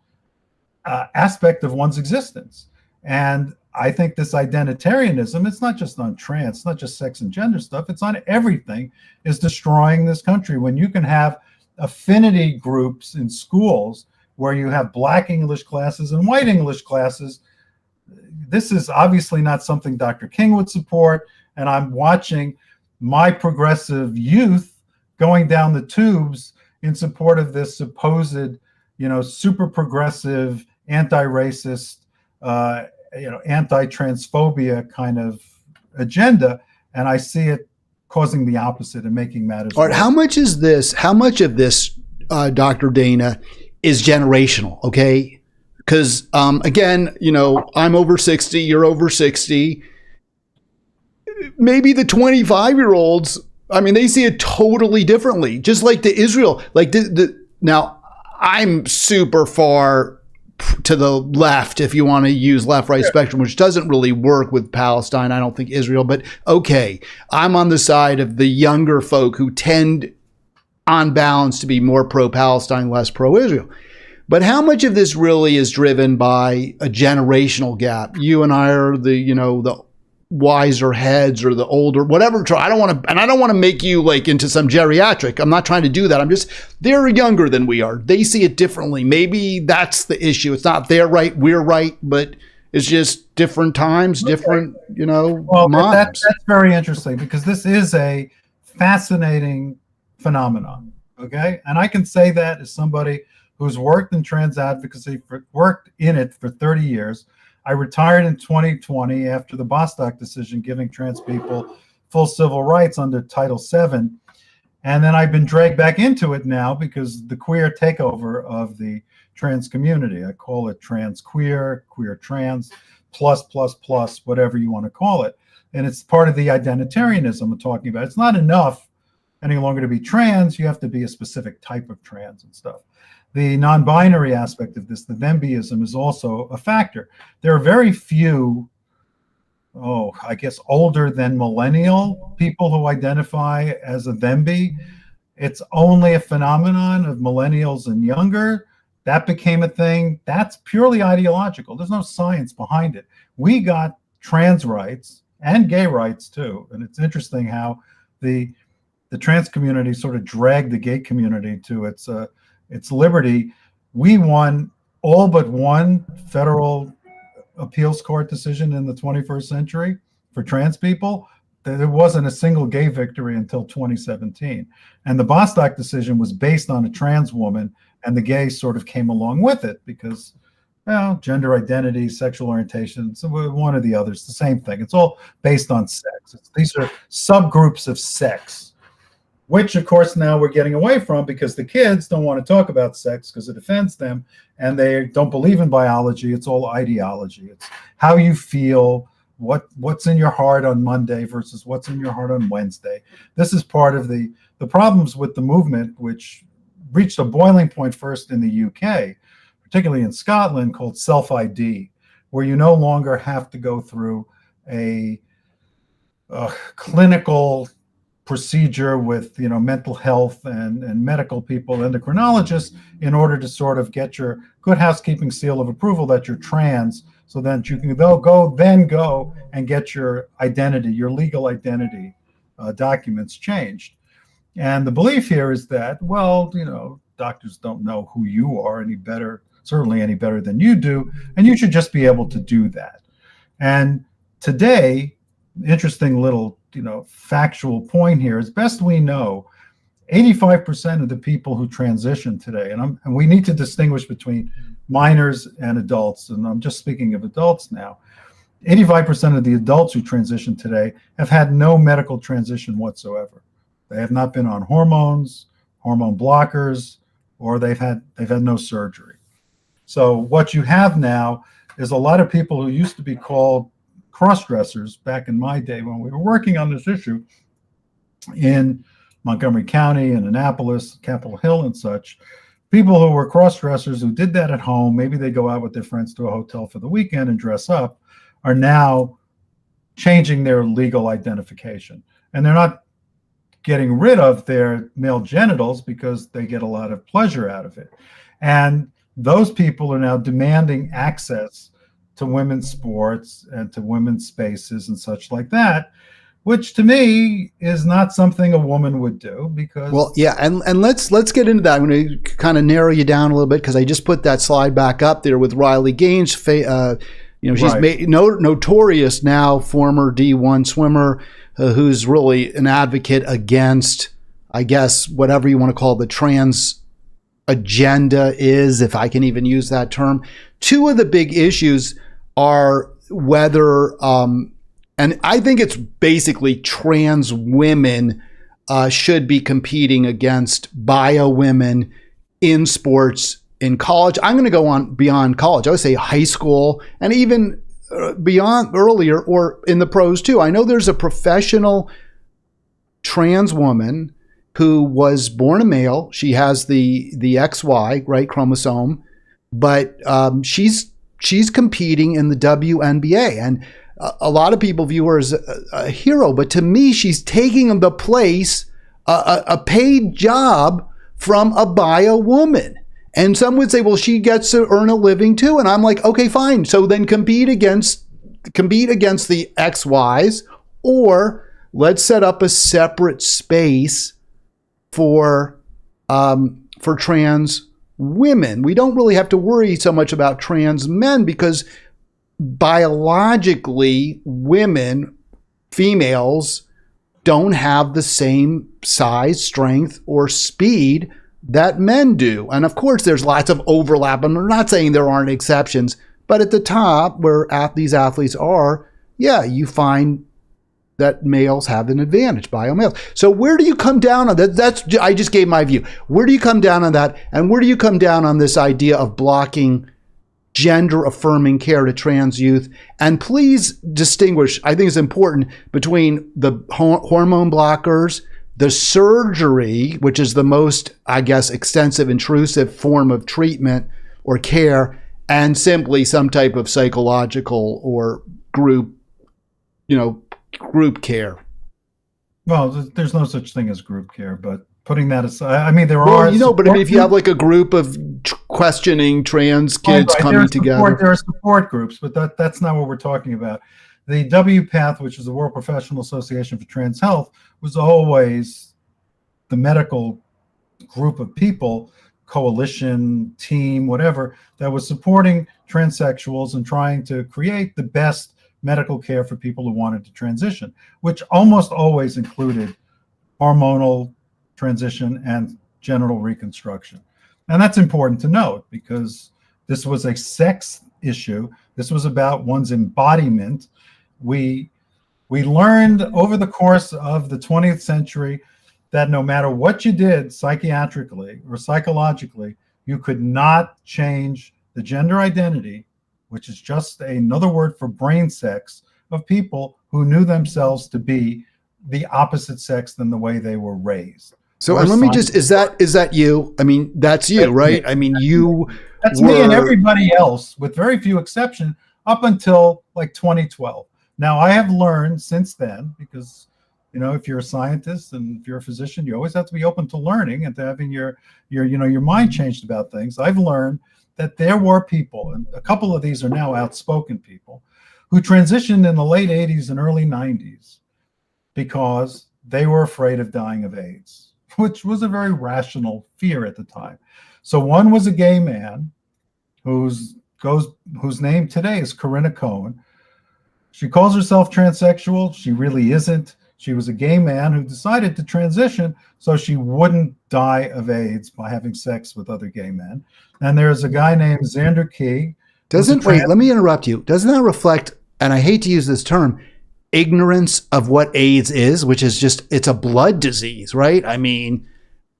aspect of one's existence. And I think this identitarianism, it's not just on trans, it's not just sex and gender stuff, it's on everything, is destroying this country. When you can have affinity groups in schools where you have Black English classes and white English classes, this is obviously not something Dr. King would support. And I'm watching my progressive youth going down the tubes in support of this supposed, super progressive, anti-racist, anti-transphobia kind of agenda. And I see it causing the opposite and making matters worse. All right, how much of this, Dr. Dana, is generational, okay? Because, again, I'm over 60, you're over 60. Maybe the 25-year-olds, they see it totally differently. Just like the Israel, now I'm super far to the left, if you want to use left-right spectrum, which doesn't really work with Palestine. I don't think Israel, but okay. I'm on the side of the younger folk who tend, on balance, to be more pro-Palestine, less pro-Israel. But how much of this really is driven by a generational gap? You and I are the wiser heads or the older, whatever. I don't want to make you into some geriatric. I'm not trying to do that. They're younger than we are. They see it differently. Maybe that's the issue. It's not they're right, we're right, but it's just different times, different, minds. That's very interesting, because this is a fascinating phenomenon. Okay. And I can say that as somebody who's worked in trans advocacy, worked in it for 30 years. I retired in 2020 after the Bostock decision, giving trans people full civil rights under Title VII. And then I've been dragged back into it now because the queer takeover of the trans community. I call it trans queer, queer trans, plus, whatever you want to call it. And it's part of the identitarianism I'm talking about. It's not enough any longer to be trans. You have to be a specific type of trans and stuff. The non-binary aspect of this, the thembyism, is also a factor. There are very few, older than millennial people who identify as a themby. It's only a phenomenon of millennials and younger. That became a thing. That's purely ideological. There's no science behind it. We got trans rights and gay rights too. And it's interesting how the trans community sort of dragged the gay community to its liberty. We won all but one federal appeals court decision in the 21st century for trans people. There wasn't a single gay victory until 2017. And the Bostock decision was based on a trans woman, and the gays sort of came along with it because, well, gender identity, sexual orientation, so one or the other, it's the same thing. It's all based on sex. These are subgroups of sex, which of course now we're getting away from because the kids don't want to talk about sex because it offends them, and they don't believe in biology. It's all ideology. It's how you feel, what's in your heart on Monday versus what's in your heart on Wednesday. This is part of the problems with the movement, which reached a boiling point first in the UK, particularly in Scotland, called self-ID, where you no longer have to go through a clinical procedure with mental health and medical people, endocrinologists, in order to sort of get your good housekeeping seal of approval that you're trans, so that you can go and get your identity, your legal identity documents changed. And the belief here is that, well, doctors don't know who you are any better, certainly any better than you do, and you should just be able to do that. And today, interesting little factual point here, as best we know, 85% of the people who transition today, and we need to distinguish between minors and adults, and I'm just speaking of adults now, 85% of the adults who transition today have had no medical transition whatsoever. They have not been on hormones, hormone blockers, or they've had no surgery. So what you have now is a lot of people who used to be called cross-dressers back in my day when we were working on this issue in Montgomery County and Annapolis, Capitol Hill and such. People who were cross-dressers who did that at home, maybe they go out with their friends to a hotel for the weekend and dress up, are now changing their legal identification. And they're not getting rid of their male genitals because they get a lot of pleasure out of it. And those people are now demanding access to women's sports and to women's spaces and such like that, which to me is not something a woman would do because... Well, yeah, and let's get into that. I'm going to kind of narrow you down a little bit because I just put that slide back up there with Riley Gaines. She's right. Notorious now, former D1 swimmer who's really an advocate against, I guess, whatever you want to call the trans agenda is, if I can even use that term. Two of the big issues are whether, and I think it's basically trans women should be competing against bio women in sports in college. I'm going to go on beyond college. I would say high school and even beyond earlier or in the pros too. I know there's a professional trans woman who was born a male. She has the XY, right, chromosome, but she's competing in the WNBA. And a lot of people view her as a hero, but to me, she's taking the place, a paid job from a bio woman. And some would say, well, she gets to earn a living too. And I'm like, okay, fine. So then compete against the XYs, or let's set up a separate space for trans women. We don't really have to worry so much about trans men because biologically women, females, don't have the same size, strength, or speed that men do. And of course, there's lots of overlap. And we're not saying there aren't exceptions, but at the top where these athletes are, yeah, you find that males have an advantage, bio males. So where do you come down on that? I just gave my view. Where do you come down on that? And where do you come down on this idea of blocking gender affirming care to trans youth? And please distinguish, I think it's important, between the hormone blockers, the surgery, which is the most, I guess, extensive, intrusive form of treatment or care, and simply some type of psychological or group care. Well, there's no such thing as group care, but putting that aside, I mean, there are... but if you have like a group of questioning trans kids coming together... There are support groups, but that's not what we're talking about. The WPATH, which is the World Professional Association for Trans Health, was always the medical group of people, coalition, team, whatever, that was supporting transsexuals and trying to create the best medical care for people who wanted to transition, which almost always included hormonal transition and genital reconstruction. And that's important to note because this was a sex issue. This was about one's embodiment. We learned over the course of the 20th century that no matter what you did psychiatrically or psychologically, you could not change the gender identity, which is just another word for brain sex, of people who knew themselves to be the opposite sex than the way they were raised. So, and let me just, is that you? I mean, that's you, right? I mean, that's me and everybody else, with very few exceptions, up until like 2012. Now, I have learned since then, because, you know, if you're a scientist and if you're a physician, you always have to be open to learning and to having your mind changed about things. I've learned that there were people, and a couple of these are now outspoken people, who transitioned in the late 80s and early 90s because they were afraid of dying of AIDS, which was a very rational fear at the time. So one was a gay man whose name today is Corinna Cohen. She calls herself transsexual. She really isn't. She was a gay man who decided to transition so she wouldn't die of AIDS by having sex with other gay men. And there's a guy named Xander Keeg. Wait, let me interrupt you. Doesn't that reflect, and I hate to use this term, ignorance of what AIDS is, which is just, it's a blood disease, right? I mean,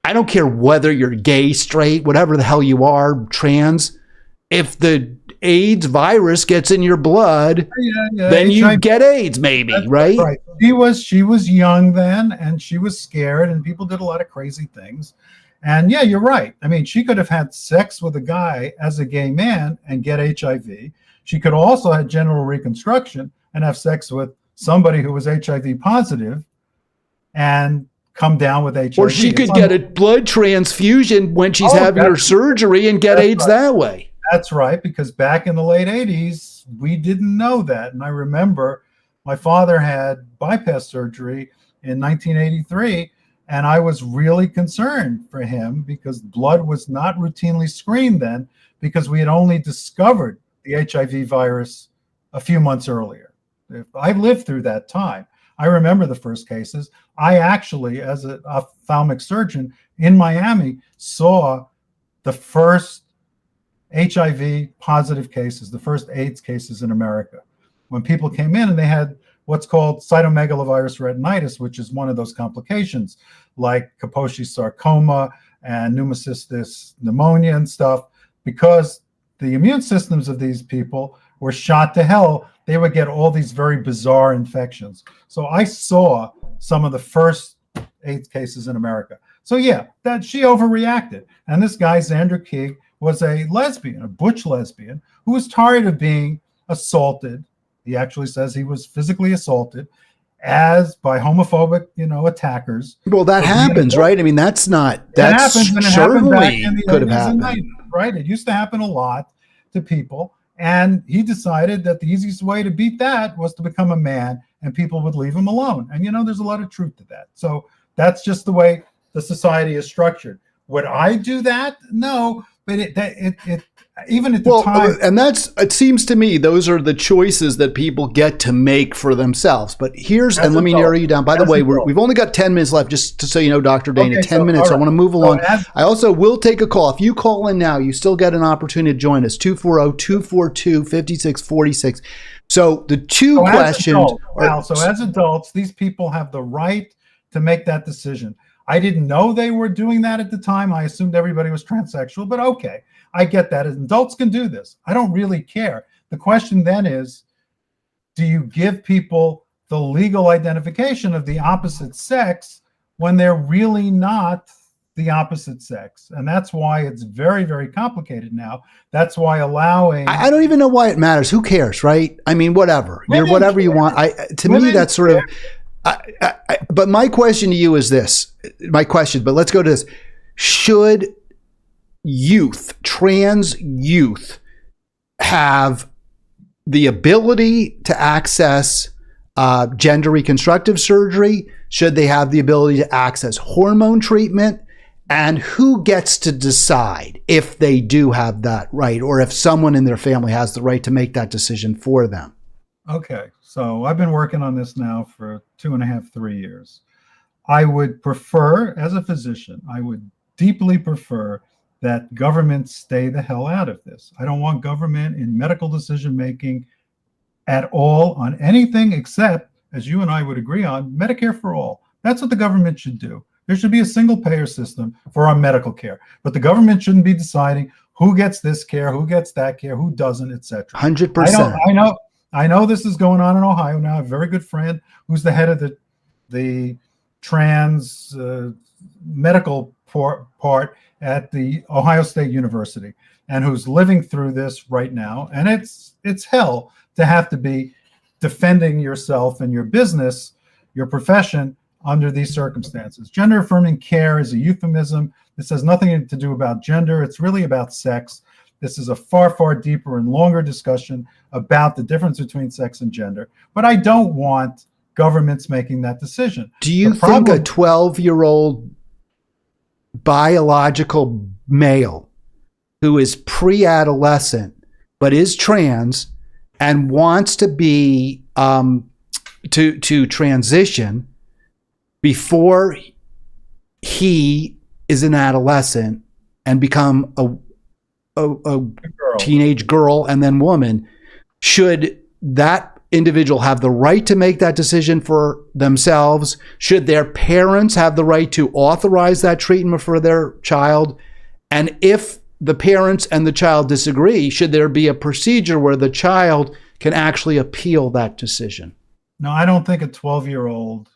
I don't care whether you're gay, straight, whatever the hell you are, trans. If the AIDS virus gets in your blood, then you get AIDS, maybe, right? Right. She was young then, and she was scared, and people did a lot of crazy things. And yeah, you're right. I mean, she could have had sex with a guy as a gay man and get HIV. She could also have genital reconstruction and have sex with somebody who was HIV positive and come down with HIV. Or she could get a blood transfusion when she's having her surgery and get AIDS that way. That's right, because back in the late 80s, we didn't know that. And I remember my father had bypass surgery in 1983, and I was really concerned for him because blood was not routinely screened then, because we had only discovered the HIV virus a few months earlier. I lived through that time. I remember the first cases. I actually, as an ophthalmic surgeon in Miami, saw the first HIV positive cases, the first AIDS cases in America, when people came in and they had what's called cytomegalovirus retinitis, which is one of those complications like Kaposi sarcoma and pneumocystis pneumonia and stuff. Because the immune systems of these people were shot to hell, they would get all these very bizarre infections. So I saw some of the first AIDS cases in America. So yeah, that she overreacted. And this guy, Xander Keeg, was a lesbian, a butch lesbian, who was tired of being assaulted. He actually says he was physically assaulted by homophobic, attackers. Well, that happens, right? I mean, that happens, and it happened back in the could have happened, 90s, right? It used to happen a lot to people, and he decided that the easiest way to beat that was to become a man, and people would leave him alone. And there's a lot of truth to that. So that's just the way the society is structured. Would I do that? No. But it even at the time, and it seems to me those are the choices that people get to make for themselves. But let me narrow you down. By the way, we've only got 10 minutes left, just so you know, Dr. Dana, 10 minutes. Right. I want to move along. I also will take a call. If you call in now, you still get an opportunity to join us, 240-242-5646. So the two questions as adults, these people have the right to make that decision. I didn't know they were doing that at the time. I assumed everybody was transsexual, but okay, I get that. Adults can do this. I don't really care. The question then is, do you give people the legal identification of the opposite sex when they're really not the opposite sex? And that's why it's very, very complicated now. That's why allowing... I don't even know why it matters. Who cares, right? I mean, whatever. You're whatever you want. To me, that's sort of... but my question to you is this. But let's go to this. Should trans youth, have the ability to access gender reconstructive surgery? Should they have the ability to access hormone treatment? And who gets to decide if they do have that right, or if someone in their family has the right to make that decision for them? Okay, so I've been working on this now for 2.5, 3 years. I would prefer, as a physician, I would deeply prefer that government stay the hell out of this. I don't want government in medical decision making at all on anything except, as you and I would agree on, Medicare for all. That's what the government should do. There should be a single payer system for our medical care, but the government shouldn't be deciding who gets this care, who gets that care, who doesn't, etc. 100%. I know this is going on in Ohio now. I have a very good friend who's the head of the trans medical part at the Ohio State University, and who's living through this right now. And it's hell to have to be defending yourself and your business, your profession, under these circumstances. Gender affirming care is a euphemism. This has nothing to do about gender. It's really about sex. This is a far, far deeper and longer discussion about the difference between sex and gender. But I don't want governments making that decision. Do you think a 12-year-old biological male who is pre-adolescent but is trans and wants to be to transition before he is an adolescent and become a teenage girl and then woman, should that individual have the right to make that decision for themselves? Should their parents have the right to authorize that treatment for their child? And if the parents and the child disagree, should there be a procedure where the child can actually appeal that decision? No, I don't think a 12-year-old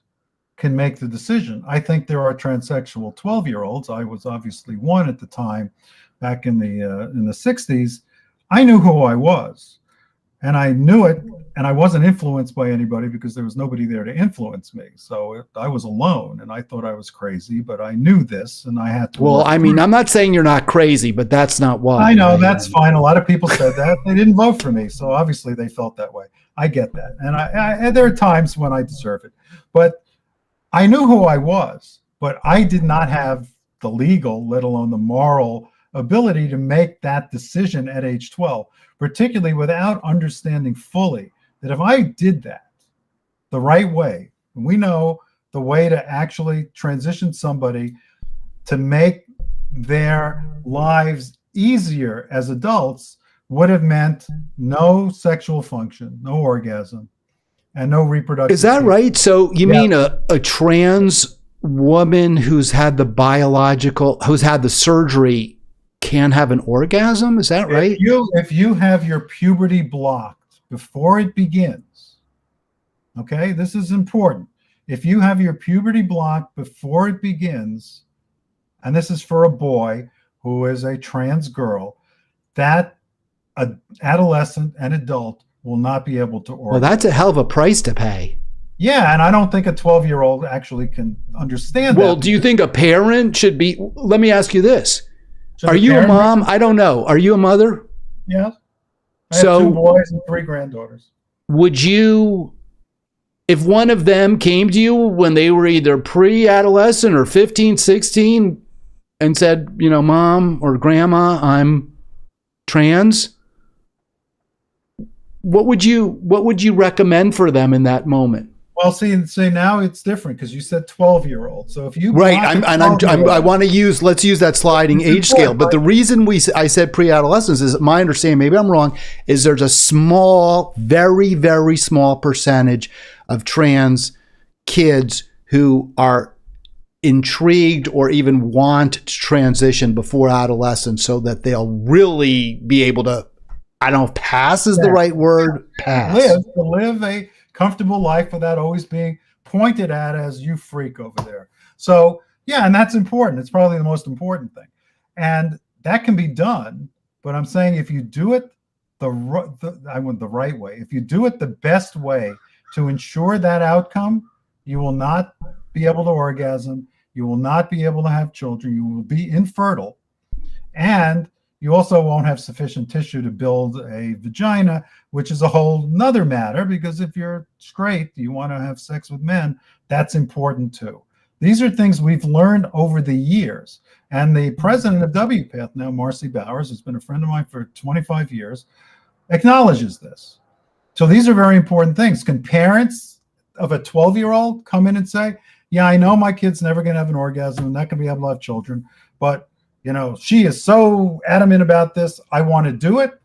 can make the decision. I think there are transsexual 12-year-olds. I was obviously one at the time, back in the 60s. I knew who I was, and I knew it, and I wasn't influenced by anybody because there was nobody there to influence me. So I was alone, and I thought I was crazy, but I knew this, and I had to. Well, I mean, I'm not saying you're not crazy, but that's not why. I know, that's fine. A lot of people said that. They didn't vote for me, so obviously they felt that way. I get that, and I there are times when I deserve it, but I knew who I was, but I did not have the legal, let alone the moral ability to make that decision at age 12, particularly without understanding fully that if I did that the right way, and we know the way to actually transition somebody to make their lives easier as adults would have meant no sexual function, no orgasm, and no reproductive. Is that right? So you mean a trans woman who's had the surgery can have an orgasm? Is that right? If you have your puberty blocked before it begins, okay, this is important. If you have your puberty blocked before it begins, and this is for a boy who is a trans girl, that an adolescent and adult will not be able to orgasm. Well, that's a hell of a price to pay. Yeah, and I don't think a 12-year-old actually can understand that. Well, do you think a parent should be? Let me ask you this. Are you a mom? I don't know. Are you a mother? Yeah. I have 2 boys and 3 granddaughters. Would you, if one of them came to you when they were either pre-adolescent or 15, 16 and said, you know, Mom or Grandma, I'm trans, what would you recommend for them in that moment? Well, see, now it's different because you said 12-year-old. So if you right, I want to let's use that sliding age scale. But the reason I said pre-adolescence is, my understanding, maybe I'm wrong, is there's a small, very, very small percentage of trans kids who are intrigued or even want to transition before adolescence, so that they'll really be able to, I don't know if pass is the right word, live a comfortable life without always being pointed at as you freak over there. So yeah, and that's important. It's probably the most important thing, and that can be done. But I'm saying if you do it the right way, if you do it the best way to ensure that outcome, you will not be able to orgasm. You will not be able to have children. You will be infertile, and you also won't have sufficient tissue to build a vagina, which is a whole nother matter, because if you're straight, you want to have sex with men, that's important too. These are things we've learned over the years. And the president of WPATH now, Marcy Bowers, has been a friend of mine for 25 years, acknowledges this. So these are very important things. Can parents of a 12-year-old come in and say, yeah, I know my kid's never going to have an orgasm and not going to be able to have children, but she is so adamant about this, I want to do it.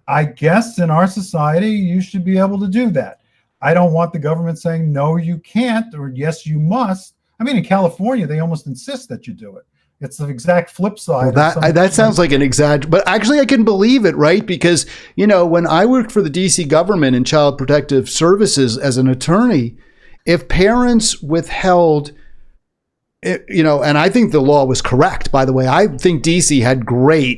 I guess in our society, you should be able to do that. I don't want the government saying, no, you can't, or yes, you must. I mean, in California, they almost insist that you do it. It's the exact flip side. Well, that sounds like an exaggeration, but actually I can believe it, right? Because, when I worked for the DC government in Child Protective Services as an attorney, if parents withheld, and I think the law was correct, by the way. I think DC had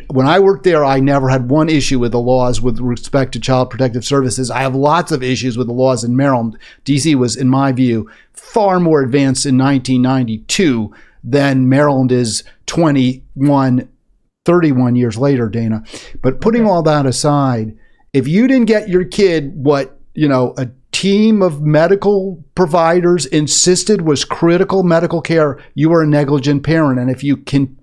when I worked there, I never had one issue with the laws with respect to Child Protective Services. I have lots of issues with the laws in Maryland. DC was, in my view, far more advanced in 1992 than Maryland is 31 years later, Dana. But putting all that aside, if you didn't get your kid what, a team of medical providers insisted was critical medical care, you were a negligent parent. And if you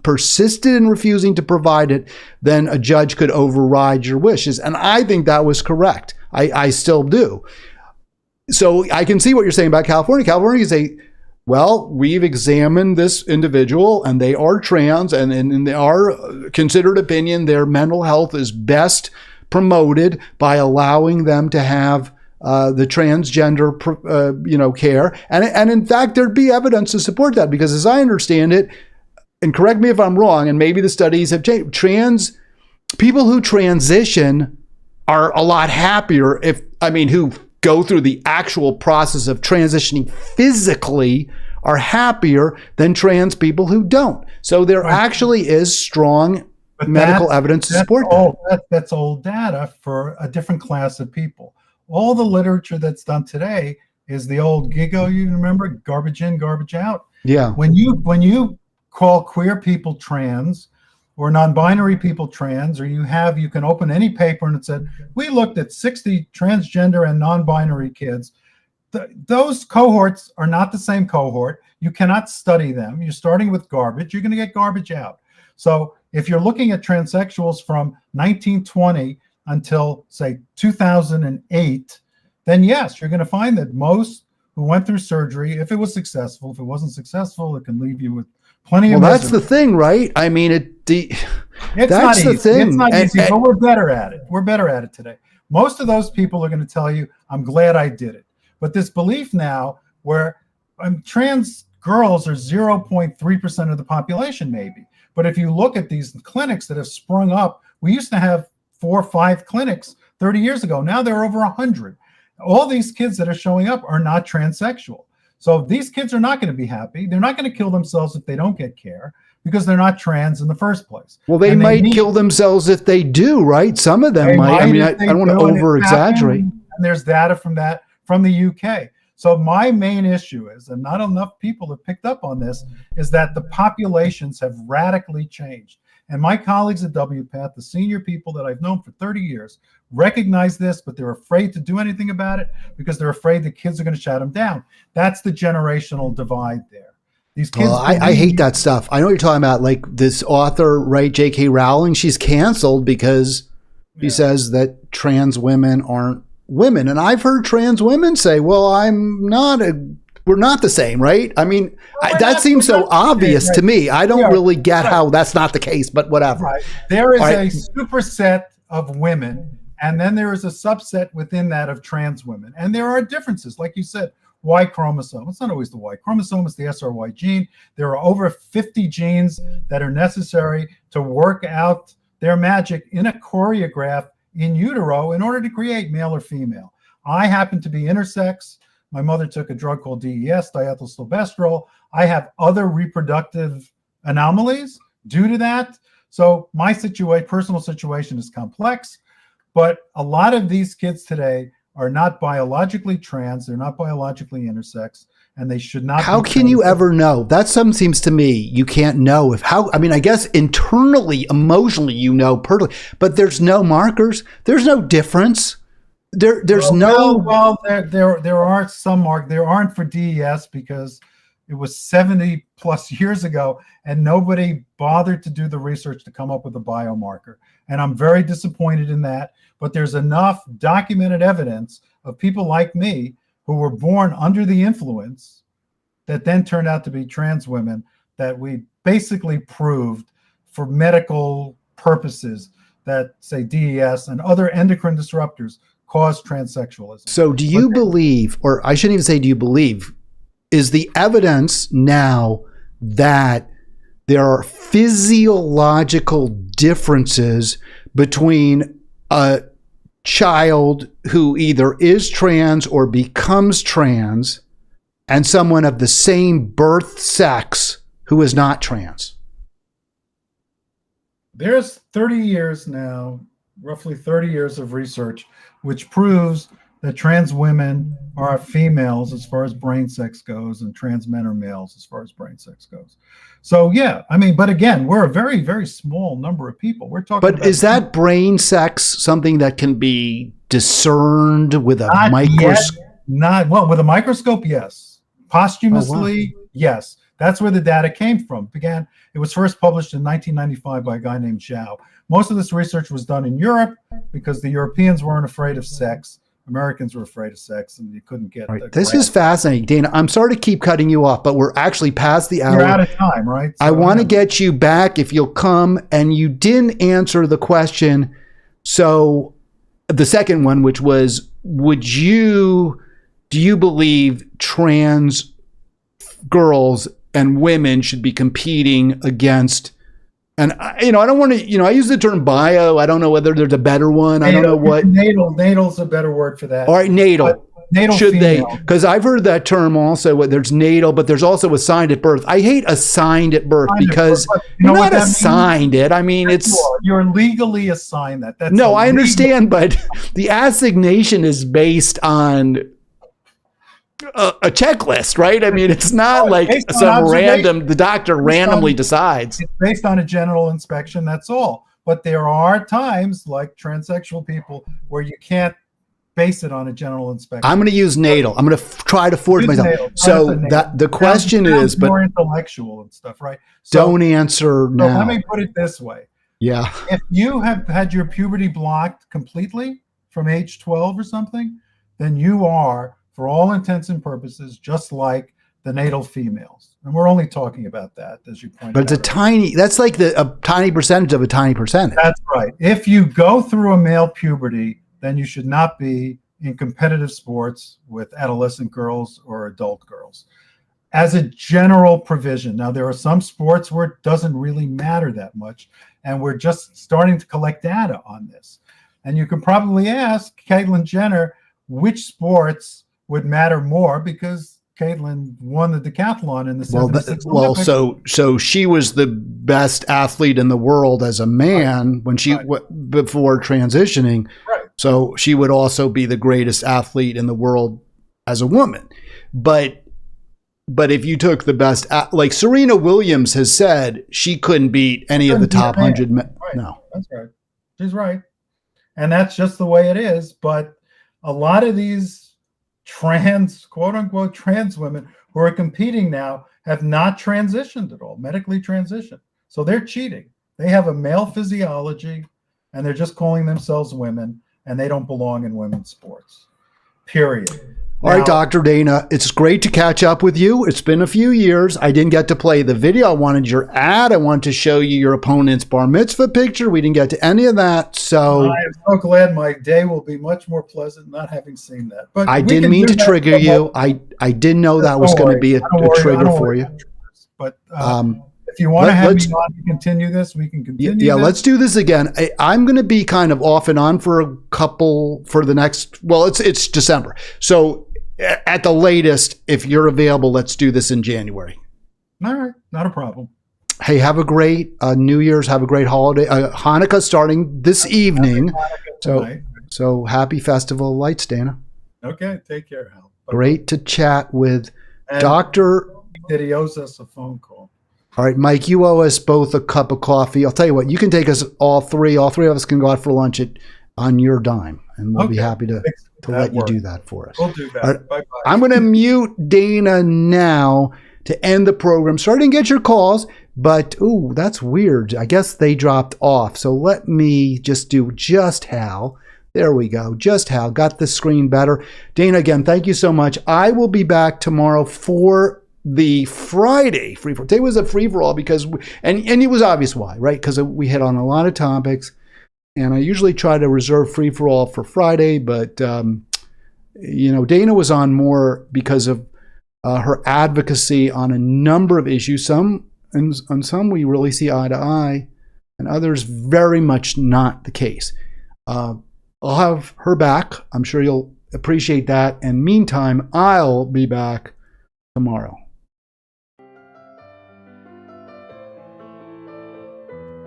persisted in refusing to provide it, then a judge could override your wishes. And I think that was correct. I still do. So I can see what you're saying about California. California is well, we've examined this individual and they are trans, and in our considered opinion, their mental health is best promoted by allowing them to have the transgender, care. And in fact, there'd be evidence to support that, because as I understand it, and correct me if I'm wrong, and maybe the studies have changed, people who transition are a lot happier who go through the actual process of transitioning physically are happier than trans people who don't. So there actually is strong medical evidence to support that. That's old data for a different class of people. All the literature that's done today is the old GIGO, you remember, garbage in, garbage out. Yeah. When you call queer people trans, or non-binary people trans, or you can open any paper and it said, we looked at 60 transgender and non-binary kids. Those cohorts are not the same cohort. You cannot study them. You're starting with garbage. You're going to get garbage out. So if you're looking at transsexuals from 1920 until, say, 2008, then yes, you're going to find that most who went through surgery, if it was successful, if it wasn't successful, it can leave you with plenty of misery. That's the thing, right? I mean, it's that's not the easy. thing. It's not easy, but we're better at it. We're better at it today. Most of those people are going to tell you, I'm glad I did it. But this belief now where trans girls are 0.3% of the population, maybe. But if you look at these clinics that have sprung up, we used to have 4 or 5 clinics 30 years ago. Now there are over 100. All these kids that are showing up are not transsexual. So these kids are not going to be happy. They're not going to kill themselves if they don't get care, because they're not trans in the first place. Well, they might kill themselves if they do, right? Some of them might. I mean, I don't want to over-exaggerate. And there's data from the UK. So my main issue is, and not enough people have picked up on this, is that the populations have radically changed. And my colleagues at WPATH, the senior people that I've known for 30 years, recognize this, but they're afraid to do anything about it because they're afraid the kids are going to shut them down. That's the generational divide there. These kids. Well, I hate that stuff. I know what you're talking about. Like this author, right, J.K. Rowling, she's canceled because she says that trans women aren't women. And I've heard trans women say, well, we're not the same, right? I mean, that seems so obvious to me. I don't really get how that's not the case, but whatever. Right. There is a superset of women, and then there is a subset within that of trans women. And there are differences. Like you said, Y chromosome. It's not always the Y chromosome, it's the SRY gene. There are over 50 genes that are necessary to work out their magic in a choreograph in utero in order to create male or female. I happen to be intersex. My mother took a drug called DES, diethylstilbestrol. I have other reproductive anomalies due to that. So my personal situation is complex, but a lot of these kids today are not biologically trans, they're not biologically intersex, and they should not. How can you ever know? That seems to me you can't know I guess internally, emotionally, personally, but there's no markers. There's no difference. There are some markers. There aren't for DES because it was 70 plus years ago and nobody bothered to do the research to come up with a biomarker. And I'm very disappointed in that, but there's enough documented evidence of people like me who were born under the influence that then turned out to be trans women that we basically proved for medical purposes that, say, DES and other endocrine disruptors cause transsexualism. So do you believe, or I shouldn't even say do you believe, is the evidence now that there are physiological differences between a child who either is trans or becomes trans and someone of the same birth sex who is not trans? There's 30 years now, roughly 30 years of research, which proves that trans women are females as far as brain sex goes, and trans men are males as far as brain sex goes. So yeah, but again, we're a very, very small number of people. We're talking. But is that brain sex something that can be discerned with a microscope? With a microscope, yes. Posthumously, yes. That's where the data came from. It was first published in 1995 by a guy named Zhao. Most of this research was done in Europe because the Europeans weren't afraid of sex. Americans were afraid of sex, and you couldn't get. Right. This is fascinating, Dana. I'm sorry to keep cutting you off, but we're actually past the hour. You're out of time, right? So, I want to get you back if you'll come, and you didn't answer the question. So, the second one, which was, do you believe trans girls and women should be competing against? And I don't want to, I use the term bio. I don't know whether there's a better one. I don't know what. Natal's a better word for that. All right, natal. Natal should female. they? Because I've heard that term also. There's natal, but there's also assigned at birth. I hate assigned at birth because you're not assigned it. I mean, you're legally assigned that. That's I understand, but the assignation is based on a checklist, right? I mean, it's not like some the doctor randomly decides. It's based on a general inspection, that's all. But there are times, like transsexual people, where you can't base it on a general inspection. I'm going to use natal. I'm going to try to force myself. So that the question is, but more intellectual and stuff, right? Don't answer now. So let me put it this way. Yeah. If you have had your puberty blocked completely from age 12 or something, then you are, for all intents and purposes, just like the natal females. And we're only talking about that, as you pointed out. But that's like a tiny percentage of a tiny percentage. That's right. If you go through a male puberty, then you should not be in competitive sports with adolescent girls or adult girls. As a general provision. Now, there are some sports where it doesn't really matter that much, and we're just starting to collect data on this. And you can probably ask Caitlyn Jenner which sports would matter more, because Caitlyn won the decathlon in the 76 Olympics. So she was the best athlete in the world as a man when she before transitioning. Right. So she would also be the greatest athlete in the world as a woman. But if you took the best, like Serena Williams has said, she couldn't beat any of the top 100 men. Right. No, that's right. She's right, and that's just the way it is. But a lot of these quote unquote trans women who are competing now have not transitioned at all, medically transitioned. So they're cheating. They have a male physiology and they're just calling themselves women, and they don't belong in women's sports. Period. All right, Dr. Dana, it's great to catch up with you. It's been a few years. I didn't get to play the video. I wanted your ad. I wanted to show you your opponent's bar mitzvah picture. We didn't get to any of that. So I am so glad. My day will be much more pleasant not having seen that. But I didn't mean to trigger you. I didn't know that was going to be a trigger for you. But if you want to have me on to continue this, we can continue. Yeah, let's do this again. I'm going to be kind of off and on for the next, it's December. So at the latest, if you're available, let's do this in January. All right, not a problem. Hey, have a great New Year's. Have a great holiday. Hanukkah starting this evening. So happy Festival of Lights, Dana. Okay, take care, Hal. Bye-bye. Great to chat with And Dr. that he owes us a phone call. All right, Mike, you owe us both a cup of coffee. I'll tell you what, you can take us all three. All three of us can go out for lunch on your dime, and we'll be happy to let you do that for us. We'll do that. Right. Bye-bye. I'm going to mute Dana now to end the program. Sorry I didn't get your calls, but, ooh, that's weird. I guess they dropped off. So let me just do just Hal. There we go. Just Hal. Got the screen better. Dana, again, thank you so much. I will be back tomorrow for the Friday free for all. Today was a free for all because, and it was obvious why, right? Because we hit on a lot of topics, and I usually try to reserve free for all for Friday, but Dana was on more because of her advocacy on a number of issues. Some on some we really see eye to eye, and others very much not the case. I'll have her back. I'm sure you'll appreciate that. And meantime, I'll be back tomorrow.